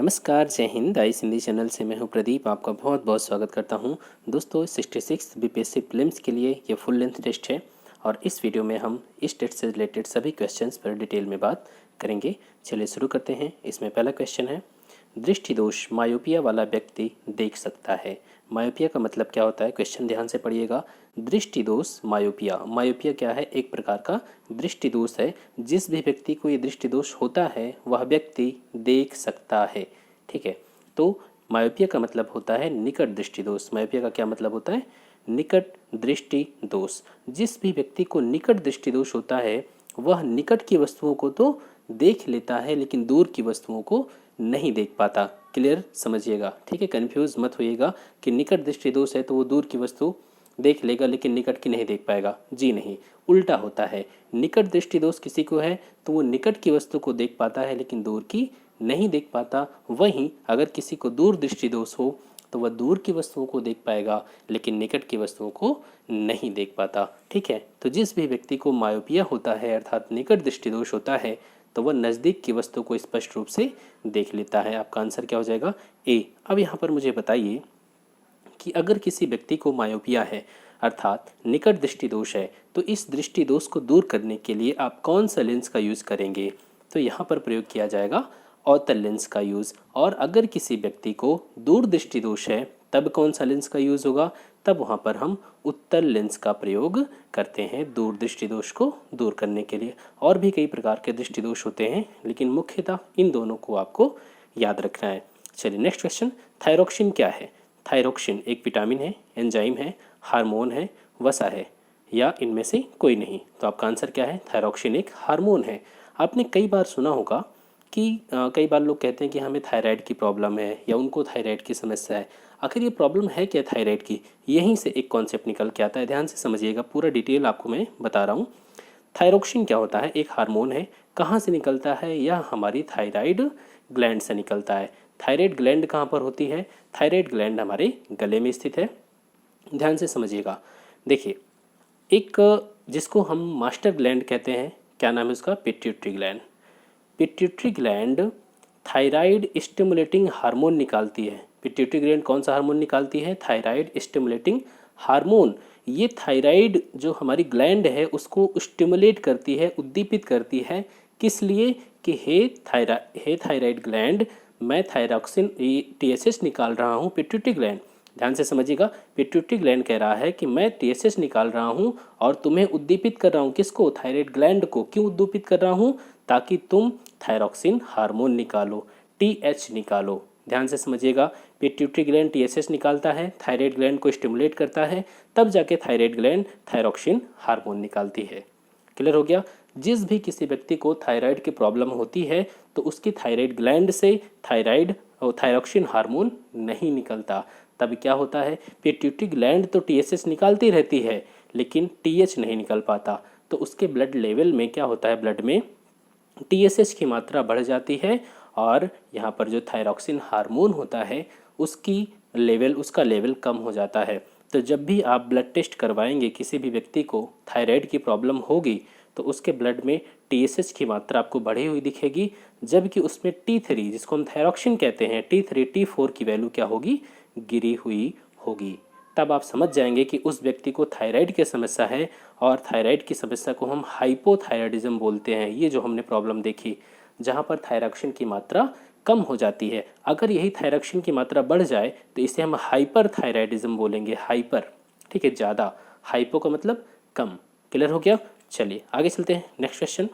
नमस्कार, जय Hind. Ice Hindi channel से मैं हूं प्रदीप, आपका बहुत बहुत स्वागत करता हूं। दोस्तों, 66 बीपीएससी प्रीलिम्स के लिए ये फुल लेंथ टेस्ट है और इस वीडियो में हम इस टेस्ट से रिलेटेड सभी क्वेश्चंस पर डिटेल में बात करेंगे। चलिए शुरू करते हैं। इसमें पहला क्वेश्चन है, दृष्टि दोष मायोपिया वाला व्यक्ति देख सकता है। मायोपिया का मतलब क्या होता है, क्वेश्चन ध्यान से पढ़िएगा। दृष्टि दोष मायोपिया, मायोपिया क्या है, एक प्रकार का दृष्टि दोष है। जिस भी व्यक्ति को ये दृष्टि दोष होता है वह व्यक्ति देख सकता है। ठीक है, तो मायोपिया का मतलब होता है निकट दृष्टि दोष। मायोपिया का क्या मतलब होता है, निकट दृष्टि दोष। जिस भी व्यक्ति को निकट दृष्टि दोष होता है वह निकट की वस्तुओं को तो देख लेता है लेकिन दूर की वस्तुओं को नहीं देख पाता। क्लियर, समझिएगा। ठीक है, कंफ्यूज मत होइएगा कि निकट दृष्टि दोष है तो वो दूर की वस्तु देख लेगा लेकिन निकट की नहीं देख पाएगा। जी नहीं, उल्टा होता है। निकट दृष्टि दोष किसी को है तो वो निकट की वस्तु को देख पाता है लेकिन दूर की नहीं देख पाता। वहीं अगर किसी को दूर दृष्टि दोष हो तो वह दूर की वस्तुओं को देख पाएगा लेकिन निकट की वस्तुओं को नहीं देख पाता। ठीक है, तो जिस भी व्यक्ति को मायोपिया होता है अर्थात निकट दृष्टि दोष होता है तो वह नज़दीक की वस्तु को स्पष्ट रूप से देख लेता है। आपका आंसर क्या हो जाएगा, ए। अब यहाँ पर मुझे बताइए कि अगर किसी व्यक्ति को मायोपिया है अर्थात निकट दृष्टि दोष है तो इस दृष्टि दोष को दूर करने के लिए आप कौन सा लेंस का यूज़ करेंगे। तो यहाँ पर प्रयोग किया जाएगा अवतल लेंस का यूज़। और अगर किसी व्यक्ति को दूर दृष्टि दोष है तब कौन सा लेंस का यूज़ होगा, तब वहाँ पर हम उत्तल लेंस का प्रयोग करते हैं दूर दृष्टि दोष को दूर करने के लिए। और भी कई प्रकार के दृष्टि दोष होते हैं लेकिन मुख्यतः इन दोनों को आपको याद रखना है। चलिए नेक्स्ट क्वेश्चन, थायरोक्सिन क्या है। थायरोक्सिन एक विटामिन है, एंजाइम है, हार्मोन है, वसा है या इनमें से कोई नहीं। तो आपका आंसर क्या है, थायरोक्सिन एक हार्मोन है। आपने कई बार सुना होगा कि कई बार लोग कहते हैं कि हमें थायराइड की प्रॉब्लम है या उनको थायराइड की समस्या है। आखिर ये प्रॉब्लम है क्या थायराइड की, यहीं से एक कॉन्सेप्ट निकल के आता है। ध्यान से समझिएगा, पूरा डिटेल आपको मैं बता रहा हूँ। थायरोक्सिन क्या होता है, एक हार्मोन है। कहाँ से निकलता है, यह हमारी थायराइड ग्लैंड से निकलता है। थायराइड ग्लैंड कहाँ पर होती है, थायराइड ग्लैंड हमारे गले में स्थित है। ध्यान से समझिएगा। देखिए, एक जिसको हम मास्टर ग्लैंड कहते हैं, क्या नाम है उसका, pituitary gland. Pituitary gland thyroid stimulating hormone निकालती है। पिट्यूटरी ग्लैंड कौन सा हार्मोन निकालती है, थायराइड स्टिमुलेटिंग हार्मोन। ये थायराइड जो हमारी ग्लैंड है उसको स्टिमुलेट करती है, उद्दीपित करती है। किस लिए कि हे थायराइड ग्लैंड, मैं थायरोक्सिन टीएसएच निकाल रहा हूँ। पिट्यूटरी ग्लैंड, ध्यान से समझिएगा, पिट्यूटरी ग्लैंड कह रहा है कि मैं टीएसएच निकाल रहा हूँ और तुम्हें उद्दीपित कर रहा हूँ। किसको, थायराइड ग्लैंड को। क्यों उद्दीपित कर रहा हूँ, ताकि तुम थायरोक्सिन हार्मोन निकालो, टीएच निकालो। ध्यान से समझिएगा, पिट्यूटरी ग्लैंड टीएसएच निकालता है, थायराइड ग्लैंड को स्टिमुलेट करता है, तब जाके थायराइड ग्लैंड थायरोक्सिन हार्मोन निकालती है। क्लियर हो गया। जिस भी किसी व्यक्ति को थायराइड की प्रॉब्लम होती है तो उसकी थायराइड ग्लैंड से थायराइड और थायरोक्सिन हार्मोन नहीं निकलता। तब क्या होता है, पिट्यूटरी ग्लैंड तो टीएसएच निकालती रहती है लेकिन टीएच नहीं निकल पाता। तो उसके ब्लड लेवल में क्या होता है, ब्लड में टीएसएच की मात्रा बढ़ जाती है और यहाँ पर जो थायरोक्सिन हार्मोन होता है उसका लेवल कम हो जाता है। तो जब भी आप ब्लड टेस्ट करवाएंगे, किसी भी व्यक्ति को थायराइड की प्रॉब्लम होगी तो उसके ब्लड में टीएसएच की मात्रा आपको बढ़ी हुई दिखेगी, जबकि उसमें T3 जिसको हम थायरोक्सिन कहते हैं, T3 T4 की वैल्यू क्या होगी, गिरी हुई होगी। तब आप समझ जाएंगे कि उस व्यक्ति को थायराइड की समस्या है और थायराइड की समस्या को हम हाइपोथायराइडिज्म बोलते हैं। ये जो हमने प्रॉब्लम देखी जहाँ पर थायरोक्सिन की मात्रा कम हो जाती है, अगर यही थायरोक्सिन की मात्रा बढ़ जाए तो इसे हम हाइपर थायराइडिज्म बोलेंगे। हाइपर, ठीक है, ज़्यादा, हाइपो का मतलब कम। क्लियर हो गया। चलिए आगे चलते हैं। नेक्स्ट क्वेश्चन,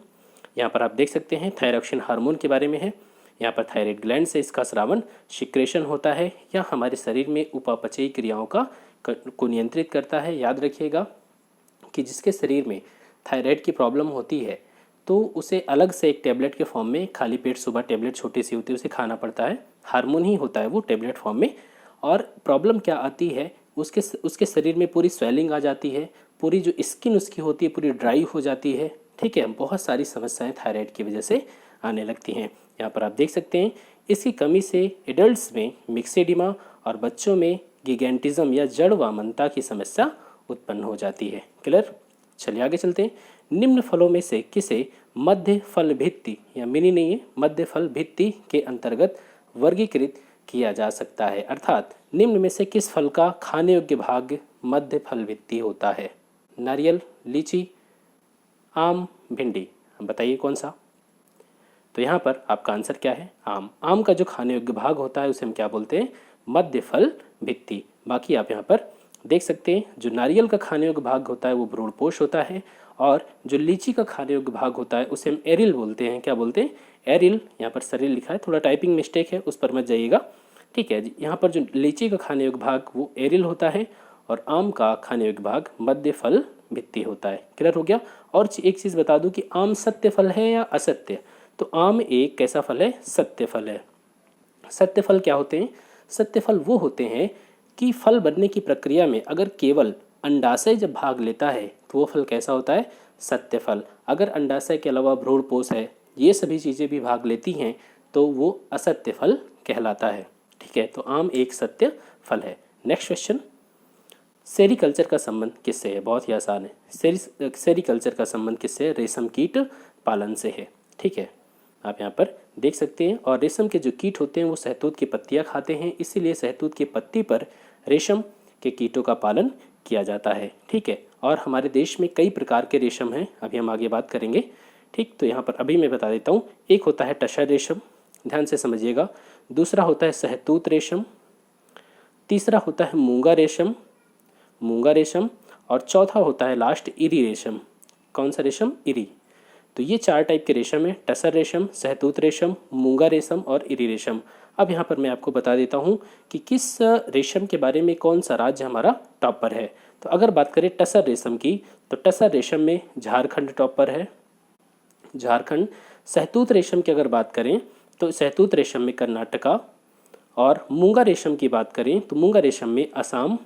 यहाँ पर आप देख सकते हैं थायरोक्सिन हार्मोन के बारे में है। यहाँ पर थायराइड ग्लैंड से इसका स्रावन सिक्रेशन होता है या हमारे शरीर में उपापचयी क्रियाओं को नियंत्रित करता है। याद रखिएगा कि जिसके शरीर में थायराइड की प्रॉब्लम होती है तो उसे अलग से एक टैबलेट के फॉर्म में, खाली पेट सुबह टैबलेट छोटी सी होती है उसे खाना पड़ता है। हार्मोन ही होता है वो टैबलेट फॉर्म में। और प्रॉब्लम क्या आती है, उसके शरीर में पूरी स्वेलिंग आ जाती है, पूरी जो स्किन उसकी होती है पूरी ड्राई हो जाती है। ठीक है, बहुत सारी समस्याएं थायराइड की वजह से आने लगती हैं। यहाँ पर आप देख सकते हैं इसकी कमी से एडल्ट्स में मिक्सेडिमा और बच्चों में गिगेंटिज्म या जड़ वामनता की समस्या उत्पन्न हो जाती है। क्लियर। चलिए आगे चलते हैं। निम्न फलों में से किसे मध्य फल भित्ति या मिनी नहीं है, मध्य फल भित्ति के अंतर्गत वर्गीकृत किया जा सकता है? अर्थात निम्न में से किस फल का खाने योग्य भाग मध्य फल भित्ति होता है? नारियल, लीची, आम, भिंडी, बताइए कौन सा? तो यहाँ पर आपका आंसर क्या है? आम। आम का जो खाने योग्य भाग होता है उसे हम क्या बोलते हैं? मध्य फल भित्ति। बाकी आप यहाँ पर देख सकते हैं जो नारियल का खाने योग्य भाग होता है वो भ्रूणपोष होता है, और जो लीची का खाने योग्य भाग होता है उसे हम एरिल बोलते हैं। क्या बोलते हैं? एरिल। यहाँ पर सरिल लिखा है, थोड़ा टाइपिंग मिस्टेक है, उस पर मत जाइएगा, ठीक है जी। यहाँ पर जो लीची का खाने योग्य भाग वो एरिल होता है, और आम का खाने योग्य भाग मध्य फल भित्ति होता है। क्लियर हो गया? और एक चीज़ बता दूं कि आम सत्य फल है या असत्य? तो आम एक कैसा फल है? सत्य फल है। सत्य फल क्या होते हैं? सत्य फल वो होते हैं कि फल बनने की प्रक्रिया में अगर केवल अंडाशय जब भाग लेता है तो वो फल कैसा होता है? सत्य फल। अगर अंडाशय के अलावा भ्रूणपोष है, ये सभी चीज़ें भी भाग लेती हैं तो वो असत्य फल कहलाता है। ठीक है, तो आम एक सत्य फल है। नेक्स्ट क्वेश्चन, सेरीकल्चर का संबंध किससे है? बहुत ही आसान है। सेरीकल्चर का संबंध किससे है? रेशम कीट पालन से है। ठीक है, आप यहाँ पर देख सकते हैं। और रेशम के जो कीट होते हैं वो शहतूत की पत्तियाँ खाते हैं, इसीलिए शहतूत की पत्ती पर रेशम के कीटों का पालन किया जाता है। ठीक है, और हमारे देश में कई प्रकार के रेशम हैं, अभी हम आगे बात करेंगे। ठीक, तो यहाँ पर अभी मैं बता देता हूँ। एक होता है टसर रेशम, ध्यान से समझिएगा। दूसरा होता है शहतूत रेशम। तीसरा होता है मूंगा रेशम। और चौथा होता है लास्ट इरी रेशम। कौन सा रेशम? इरी। तो ये 4 टाइप के रेशम है, टसर रेशम, शहतूत रेशम, मूंगा रेशम और इरी रेशम। अब यहाँ पर मैं आपको बता देता हूँ कि किस रेशम के बारे में कौन सा राज्य हमारा टॉप पर है। तो अगर बात करें टसर रेशम की, तो टसर रेशम में झारखंड टॉप पर है, झारखंड। शहतूत रेशम की अगर बात करें तो शहतूत रेशम में कर्नाटका। और मूंगा रेशम की बात करें तो मूंगा रेशम में असम।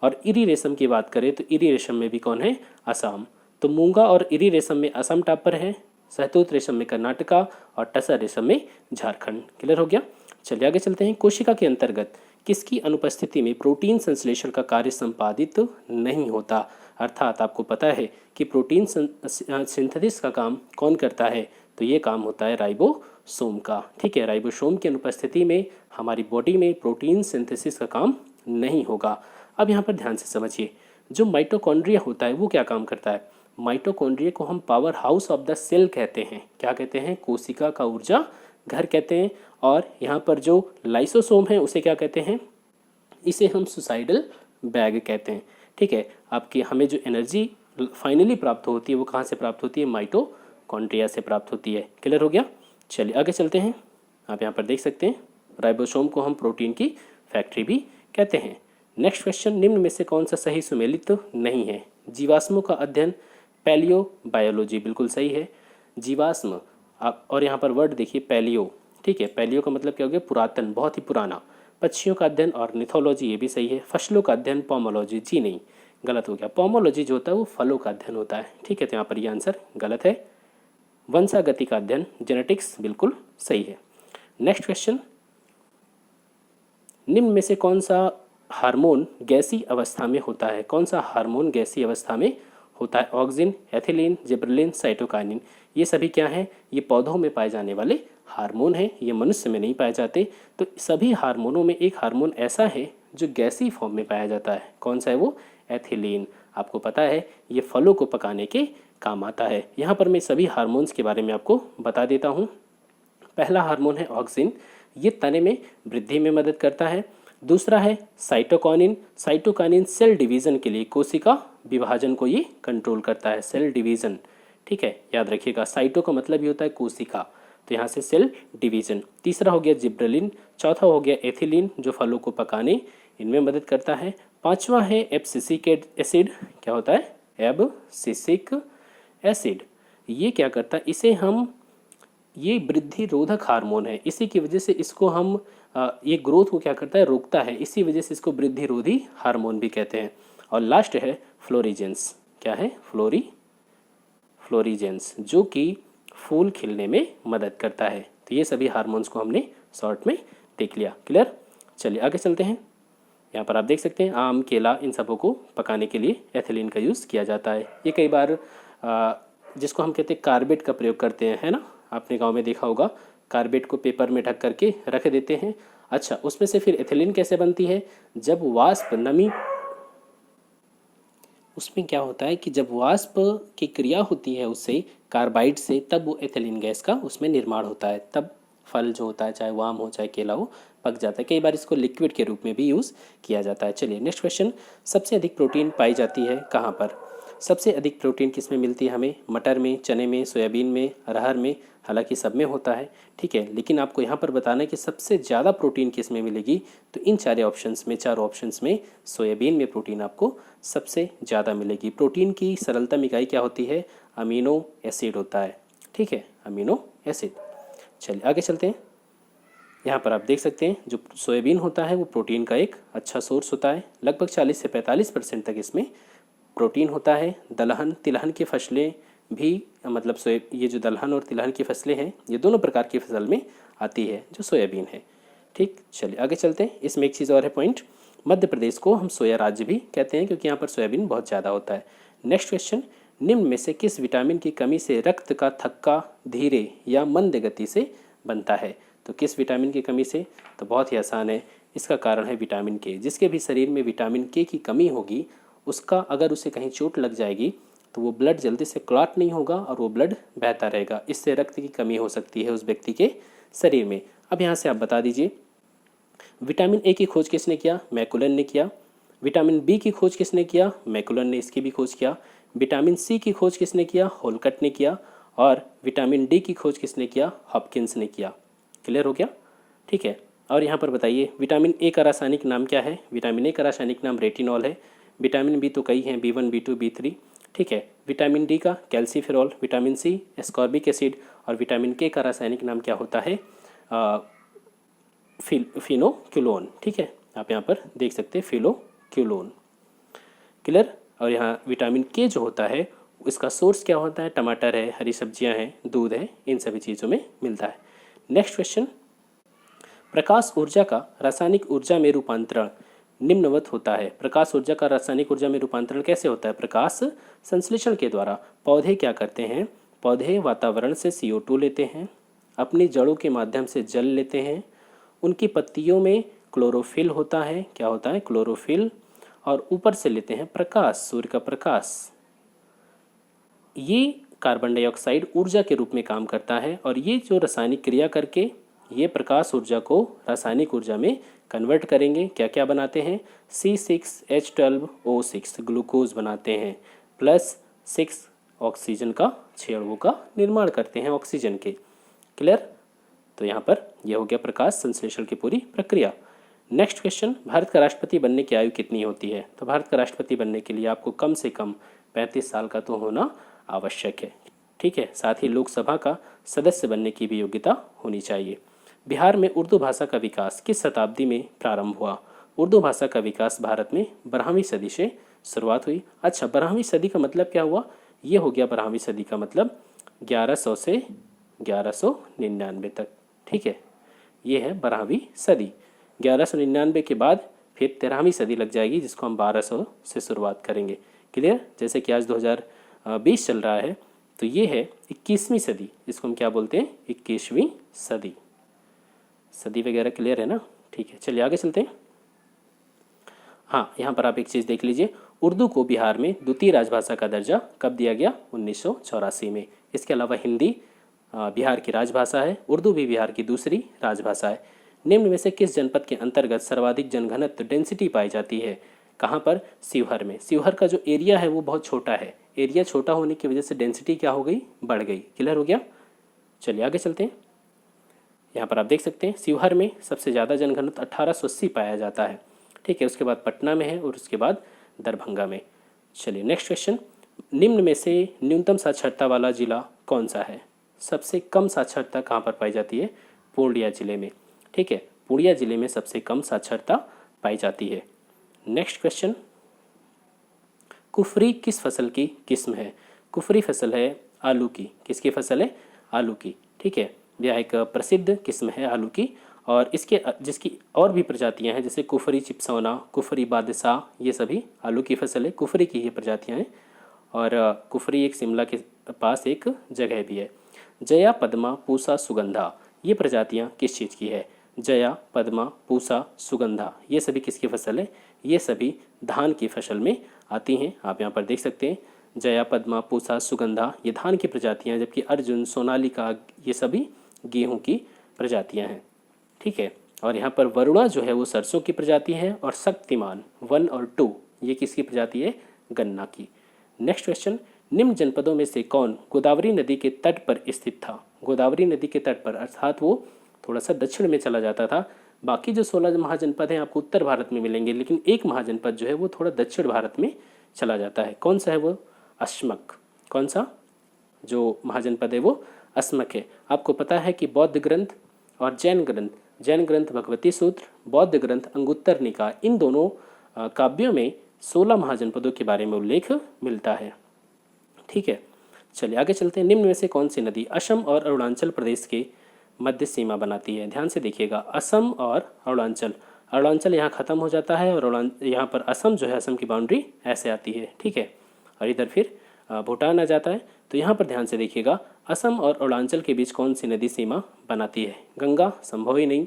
और इरी रेशम की बात करें तो इरी रेशम में भी कौन है? असम। तो मूंगा और इरी रेशम में असम टॉप पर है, शहतूत रेशम में कर्नाटका और टसर रेशम में झारखंड। क्लियर हो गया? चलिए आगे चलते हैं। कोशिका के अंतर्गत किसकी अनुपस्थिति में प्रोटीन संश्लेषण का कार्य संपादित नहीं होता? अर्थात आपको पता है कि प्रोटीन सिंथेसिस का काम कौन करता है? तो ये काम होता है राइबोसोम का। ठीक है, राइबोसोम की अनुपस्थिति में हमारी बॉडी में प्रोटीन सिंथेसिस का काम नहीं होगा। अब यहाँ पर ध्यान से समझिए, जो माइटोकॉन्ड्रिया होता है वो क्या काम करता है? माइटोकॉन्ड्रिया को हम power house of the cell कहते हैं। क्या कहते हैं? कोशिका का ऊर्जा घर कहते हैं। और यहाँ पर जो लाइसोसोम है उसे क्या कहते हैं? इसे हम सुसाइडल बैग कहते हैं। ठीक है, आपकी हमें जो एनर्जी फाइनली प्राप्त होती है वो कहाँ से प्राप्त होती है? माइटोकॉन्ड्रिया से प्राप्त होती है। क्लियर हो गया? चलिए आगे चलते हैं। आप यहाँ पर देख सकते हैं राइबोसोम को हम प्रोटीन की फैक्ट्री भी कहते हैं। नेक्स्ट क्वेश्चन, निम्न में से कौन सा सही सुमेलित नहीं है? जीवाश्मों का अध्ययन, पैलियो बायोलॉजी, बिल्कुल सही है। जीवाश्म आप, और यहाँ पर वर्ड देखिए पैलियो। ठीक है, पैलियो का मतलब क्या हो गया? पुरातन, बहुत ही पुराना। पक्षियों का अध्ययन और निथोलॉजी, ये भी सही है। फसलों का अध्ययन पोमोलॉजी, जी नहीं, गलत हो गया। पोमोलॉजी जो होता है वो फलों का अध्ययन होता है। ठीक है, तो यहाँ पर ये आंसर गलत है। वंशागति का अध्ययन, जेनेटिक्स, बिल्कुल सही है। नेक्स्ट क्वेश्चन, निम्न में से कौन सा हार्मोन गैसीय अवस्था में होता है? कौन सा हार्मोन गैसीय अवस्था में होता है? Auxin, ethylene, gibberellin, cytokinin. ये सभी क्या हैं? ये पौधों में पाए जाने वाले हार्मोन हैं, ये मनुष्य में नहीं पाए जाते। तो सभी हार्मोनों में एक हार्मोन ऐसा है जो गैसीय फॉर्म में पाया जाता है। कौन सा है वो? एथिलीन। आपको पता है ये फलों को पकाने के काम आता है। यहाँ पर मैं सभी हार्मोन्स के बारे में आपको बता देता हूँ। पहला हार्मोन है ऑक्सिन, ये तने में वृद्धि में मदद करता है। दूसरा है साइटोकाइनिन, साइटोकाइनिन सेल डिवीज़न के लिए, कोशिका विभाजन को ये कंट्रोल करता है, सेल डिवीज़न। ठीक है, याद रखिएगा, साइटो का मतलब ही होता है कोशिका, तो यहाँ से सेल डिवीज़न। तीसरा हो गया जिब्रेलिन। चौथा हो गया एथिलीन, जो फलों को पकाने इनमें मदद करता है। पांचवा है एब्सिसिक एसिड। क्या होता है? Abscisic acid. ये क्या करता है? इसे हम, ये वृद्धि रोधक हार्मोन है, इसी की वजह से इसको हम ये ग्रोथ को क्या करता है? रोकता है, इसी वजह से इसको वृद्धि रोधी हार्मोन भी कहते हैं। और लास्ट है फ्लोरीजेंस। क्या है? फ्लोरीजेंस, जो कि फूल खिलने में मदद करता है। तो ये सभी हार्मोन्स को हमने शॉर्ट में देख लिया। क्लियर? चलिए आगे चलते हैं। यहाँ पर आप देख सकते हैं आम, केला, इन सबों को पकाने के लिए एथिलीन का यूज़ किया जाता है। ये कई बार जिसको हम कहते हैं कार्बेट का प्रयोग करते हैं, है ना? आपने गांव में देखा होगा, कार्बेट को पेपर में ढक करके रख देते हैं। अच्छा, उसमें से फिर एथिलीन कैसे बनती है? जब वाष्प नमी, उसमें क्या होता है कि जब वाष्प की क्रिया होती है उससे कार्बाइड से, तब वो एथिलीन गैस का उसमें निर्माण होता है। तब फल जो होता है, चाहे वो आम हो चाहे केला हो, पक जाता है। कई बार इसको लिक्विड के रूप में भी यूज़ किया जाता है। चलिए नेक्स्ट क्वेश्चन, सबसे अधिक प्रोटीन पाई जाती है कहाँ पर? सबसे अधिक प्रोटीन किस में मिलती है हमें? मटर में, चने में, सोयाबीन में, अरहर में, हालांकि सब में होता है, ठीक है, लेकिन आपको यहाँ पर बताना है कि सबसे ज़्यादा प्रोटीन किस में मिलेगी। तो इन चारों ऑप्शंस में सोयाबीन में प्रोटीन आपको सबसे ज़्यादा मिलेगी। प्रोटीन की सरलतम इकाई क्या होती है? अमीनो एसिड होता है, ठीक है, अमीनो एसिड। चलिए आगे चलते हैं। यहाँ पर आप देख सकते हैं जो सोयाबीन होता है वो प्रोटीन का एक अच्छा सोर्स होता है। लगभग 40 से 45% तक इसमें प्रोटीन होता है। दलहन तिलहन की फसलें भी, मतलब ये जो दलहन और तिलहन की फसलें हैं, ये दोनों प्रकार की फसल में आती है जो सोयाबीन है, ठीक। चलिए आगे चलते हैं। इसमें एक चीज़ और है पॉइंट, मध्य प्रदेश को हम सोया राज्य भी कहते हैं क्योंकि यहाँ पर सोयाबीन बहुत ज़्यादा होता है। नेक्स्ट क्वेश्चन, निम्न में से किस विटामिन की कमी से रक्त का थक्का धीरे या मंद गति से बनता है? तो किस विटामिन की कमी से? तो बहुत ही आसान है, इसका कारण है विटामिन के। जिसके भी शरीर में विटामिन के की कमी होगी, उसका अगर उसे कहीं चोट लग जाएगी तो वो ब्लड जल्दी से क्लॉट नहीं होगा और वो ब्लड बहता रहेगा। इससे रक्त की कमी हो सकती है उस व्यक्ति के शरीर में। अब यहाँ से आप बता दीजिए, विटामिन ए की खोज किसने किया? मैकुलन ने किया। विटामिन बी की खोज किसने किया? मैकुलन ने इसकी भी खोज किया। विटामिन सी की खोज किसने किया? होलकट ने किया। और विटामिन डी की खोज किसने किया? हॉपकिंस ने किया। क्लियर हो गया? ठीक है। और यहाँ पर बताइए, विटामिन ए का रासायनिक नाम क्या है? विटामिन ए का रासायनिक नाम रेटिनॉल है। विटामिन बी तो कई हैं, B1, B2, B3, ठीक है। विटामिन डी का calciferol, vitamin C ascorbic acid, और विटामिन के का रासायनिक नाम क्या होता है? फिनोक्यूलोन, ठीक है, आप यहाँ पर देख सकते हैं फिनोक्यूलोन। क्लियर? और यहाँ विटामिन के जो होता है इसका सोर्स क्या होता है? टमाटर है, हरी सब्जियाँ हैं, दूध है, इन सभी चीज़ों में मिलता है। नेक्स्ट क्वेश्चन, प्रकाश ऊर्जा का रासायनिक ऊर्जा में रूपांतरण निम्नवत होता है। प्रकाश ऊर्जा का रासायनिक ऊर्जा में रूपांतरण कैसे होता है? प्रकाश संश्लेषण के द्वारा। पौधे क्या करते हैं? पौधे वातावरण से CO2 लेते हैं, अपनी जड़ों के माध्यम से जल लेते हैं, उनकी पत्तियों में क्लोरोफिल होता है। क्या होता है? क्लोरोफिल। और ऊपर से लेते हैं प्रकाश, सूर्य का प्रकाश। ये कार्बन डाइऑक्साइड ऊर्जा के रूप में काम करता है और ये जो रासायनिक क्रिया करके ये प्रकाश ऊर्जा को रासायनिक ऊर्जा में कन्वर्ट करेंगे। क्या क्या बनाते हैं? C6H12O6 ग्लूकोज बनाते हैं, +6 ऑक्सीजन का छेड़ों का निर्माण करते हैं ऑक्सीजन के। क्लियर? तो यहाँ पर यह हो गया प्रकाश संश्लेषण की पूरी प्रक्रिया। नेक्स्ट क्वेश्चन, भारत का राष्ट्रपति बनने की आयु कितनी होती है? तो भारत का राष्ट्रपति बनने के लिए आपको कम से कम 35 साल का तो होना आवश्यक है, ठीक है। साथ ही लोकसभा का सदस्य बनने की भी योग्यता होनी चाहिए। बिहार में उर्दू भाषा का विकास किस शताब्दी में प्रारंभ हुआ? उर्दू भाषा का विकास भारत में 12वीं सदी से शुरुआत हुई। अच्छा, 12वीं सदी का मतलब क्या हुआ? ये हो गया 12वीं सदी का मतलब 1100 से 1199 तक, ठीक है। ये है 12वीं सदी। 1199 के बाद फिर 13वीं सदी लग जाएगी जिसको हम 1200 से शुरुआत करेंगे। क्लियर? जैसे कि आज 2020 चल रहा है तो ये है 21वीं सदी, इसको हम क्या बोलते हैं? 21वीं सदी। सदी वगैरह क्लियर है ना? ठीक है, चलिए आगे चलते हैं। हाँ, यहाँ पर आप एक चीज़ देख लीजिए, उर्दू को बिहार में द्वितीय राजभाषा का दर्जा कब दिया गया? 1984 में। इसके अलावा हिंदी बिहार की राजभाषा है, उर्दू भी बिहार की दूसरी राजभाषा है। निम्न में से किस जनपद के अंतर्गत सर्वाधिक जनघनत्व डेंसिटी पाई जाती है? कहाँ पर? शिवहर में। शिवहर का जो एरिया है वो बहुत छोटा है, एरिया छोटा होने की वजह से डेंसिटी क्या हो गई? बढ़ गई। क्लियर हो गया? चलिए आगे चलते हैं। यहाँ पर आप देख सकते हैं शिवहर में सबसे ज़्यादा जनघनत्व 1880 पाया जाता है, ठीक है। उसके बाद पटना में है और उसके बाद दरभंगा में। चलिए नेक्स्ट क्वेश्चन, निम्न में से न्यूनतम साक्षरता वाला जिला कौन सा है? सबसे कम साक्षरता कहाँ पर पाई जाती है? पूर्णिया जिले में, ठीक है। पूर्णिया जिले में सबसे कम साक्षरता पाई जाती है। नेक्स्ट क्वेश्चन, कुफरी किस फसल की किस्म है? कुफरी फसल है आलू की। किसकी फसल है? आलू की, ठीक है। यह एक प्रसिद्ध किस्म है आलू की और इसके जिसकी और भी प्रजातियां हैं जैसे कुफरी चिपसौना, कुफरी बादशाह, ये सभी आलू की फसल है। कुफरी की ये प्रजातियां हैं और कुफरी एक शिमला के पास एक जगह भी है। जया, पद्मा, पूसा, सुगंधा, ये प्रजातियाँ किस चीज़ की है? जया, पद्मा, पूसा, सुगंधा, ये सभी किसकी फसल है? ये सभी धान की फसल में आती हैं। आप यहाँ पर देख सकते हैं जया, पद्मा, पूसा, सुगंधा ये धान की प्रजातियाँ, जबकि अर्जुन, सोनालिका ये सभी गेहूं की प्रजातियाँ हैं। ठीक है, और यहाँ पर वरुणा जो है वो सरसों की प्रजाति है, और शक्तिमान 1 और 2 ये किसकी प्रजाति है? गन्ना की। नेक्स्ट क्वेश्चन, निम्न जनपदों में से कौन गोदावरी नदी के तट पर स्थित था? गोदावरी नदी के तट पर, अर्थात वो थोड़ा सा दक्षिण में चला जाता था। बाकी जो 16 महाजनपद हैं आपको उत्तर भारत में मिलेंगे, लेकिन एक महाजनपद जो है वो थोड़ा दक्षिण भारत में चला जाता है। कौन सा है वो? अस्मक। कौन सा जो महाजनपद है वो? अस्मक है। आपको पता है कि बौद्ध ग्रंथ और जैन ग्रंथ भगवती सूत्र, बौद्ध ग्रंथ अंगुत्तर निकाय, इन दोनों काव्यों में 16 महाजनपदों के बारे में उल्लेख मिलता है। ठीक है, चलिए आगे चलते हैं। निम्न में से कौन सी नदी असम और अरुणाचल प्रदेश के मध्य सीमा बनाती है? ध्यान से देखिएगा, असम और अरुणाचल यहाँ ख़त्म हो जाता है, और यहाँ पर असम जो है, असम की बाउंड्री ऐसे आती है। ठीक है, और इधर फिर भूटान आ जाता है। तो यहाँ पर ध्यान से देखिएगा, असम और अरुणाचल के बीच कौन सी नदी सीमा बनाती है? गंगा, संभव ही नहीं।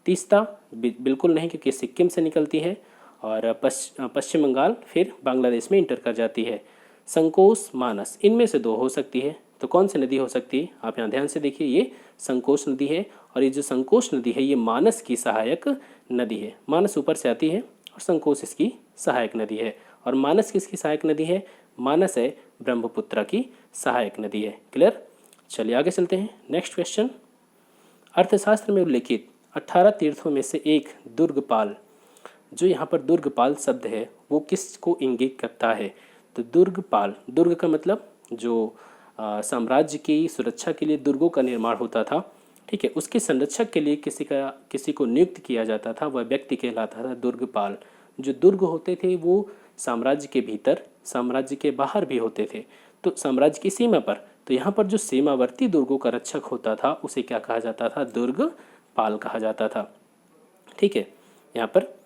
तीस्ता बिल्कुल नहीं, क्योंकि सिक्किम से निकलती है, और पश्चिम बंगाल फिर बांग्लादेश में इंटर कर जाती है। संकोश, मानस, इनमें से 2 हो सकती है। तो कौन सी नदी हो सकती है? आप यहाँ ध्यान से देखिए, ये संकोश नदी है, और ये जो संकोश नदी है ये मानस की सहायक नदी है। मानस ऊपर से आती है और संकोश इसकी सहायक नदी है। और मानस किसकी सहायक नदी है? मानस है ब्रह्मपुत्र की सहायक नदी है। क्लियर? चलिए आगे चलते हैं। नेक्स्ट क्वेश्चन, अर्थशास्त्र में उल्लेखित 18 तीर्थों में से एक दुर्गपाल, जो यहाँ पर दुर्गपाल शब्द है वो किसको इंगित करता है? तो दुर्गपाल, दुर्ग का मतलब जो साम्राज्य की सुरक्षा के लिए दुर्गों का निर्माण होता था। ठीक है, उसके संरक्षक के लिए किसी को नियुक्त किया जाता था, वह व्यक्ति कहलाता था दुर्गपाल। जो दुर्ग होते थे वो साम्राज्य के भीतर, साम्राज्य के बाहर भी होते थे, तो साम्राज्य की सीमा पर। तो यहाँ पर जो सीमावर्ती दुर्गों का रक्षक होता था उसे क्या कहा जाता था? दुर्गपाल कहा जाता था। ठीक है, यहाँ पर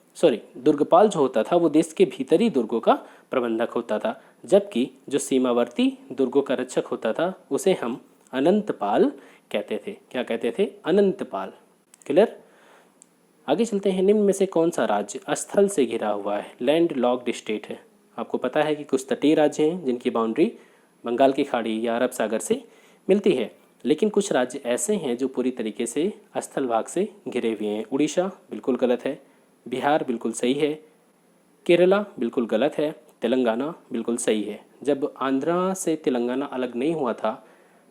दुर्गपाल जो होता था वो देश के भीतरी दुर्गों का प्रबंधक होता था, जबकि जो सीमावर्ती दुर्गों का रक्षक होता था उसे हम अनंतपाल कहते थे। क्या कहते थे? अनंतपाल। क्लियर? आगे चलते हैं। निम्न में से कौन सा राज्य स्थल से घिरा हुआ है? लैंड लॉक्ड स्टेट है। आपको पता है कि कुछ तटीय राज्य हैं जिनकी बाउंड्री बंगाल की खाड़ी या अरब सागर से मिलती है, लेकिन कुछ राज्य ऐसे हैं जो पूरी तरीके से स्थल भाग से घिरे हुए हैं। उड़ीसा बिल्कुल गलत है, बिहार बिल्कुल सही है, केरला बिल्कुल गलत है, तेलंगाना बिल्कुल सही है। जब आंध्रा से तेलंगाना अलग नहीं हुआ था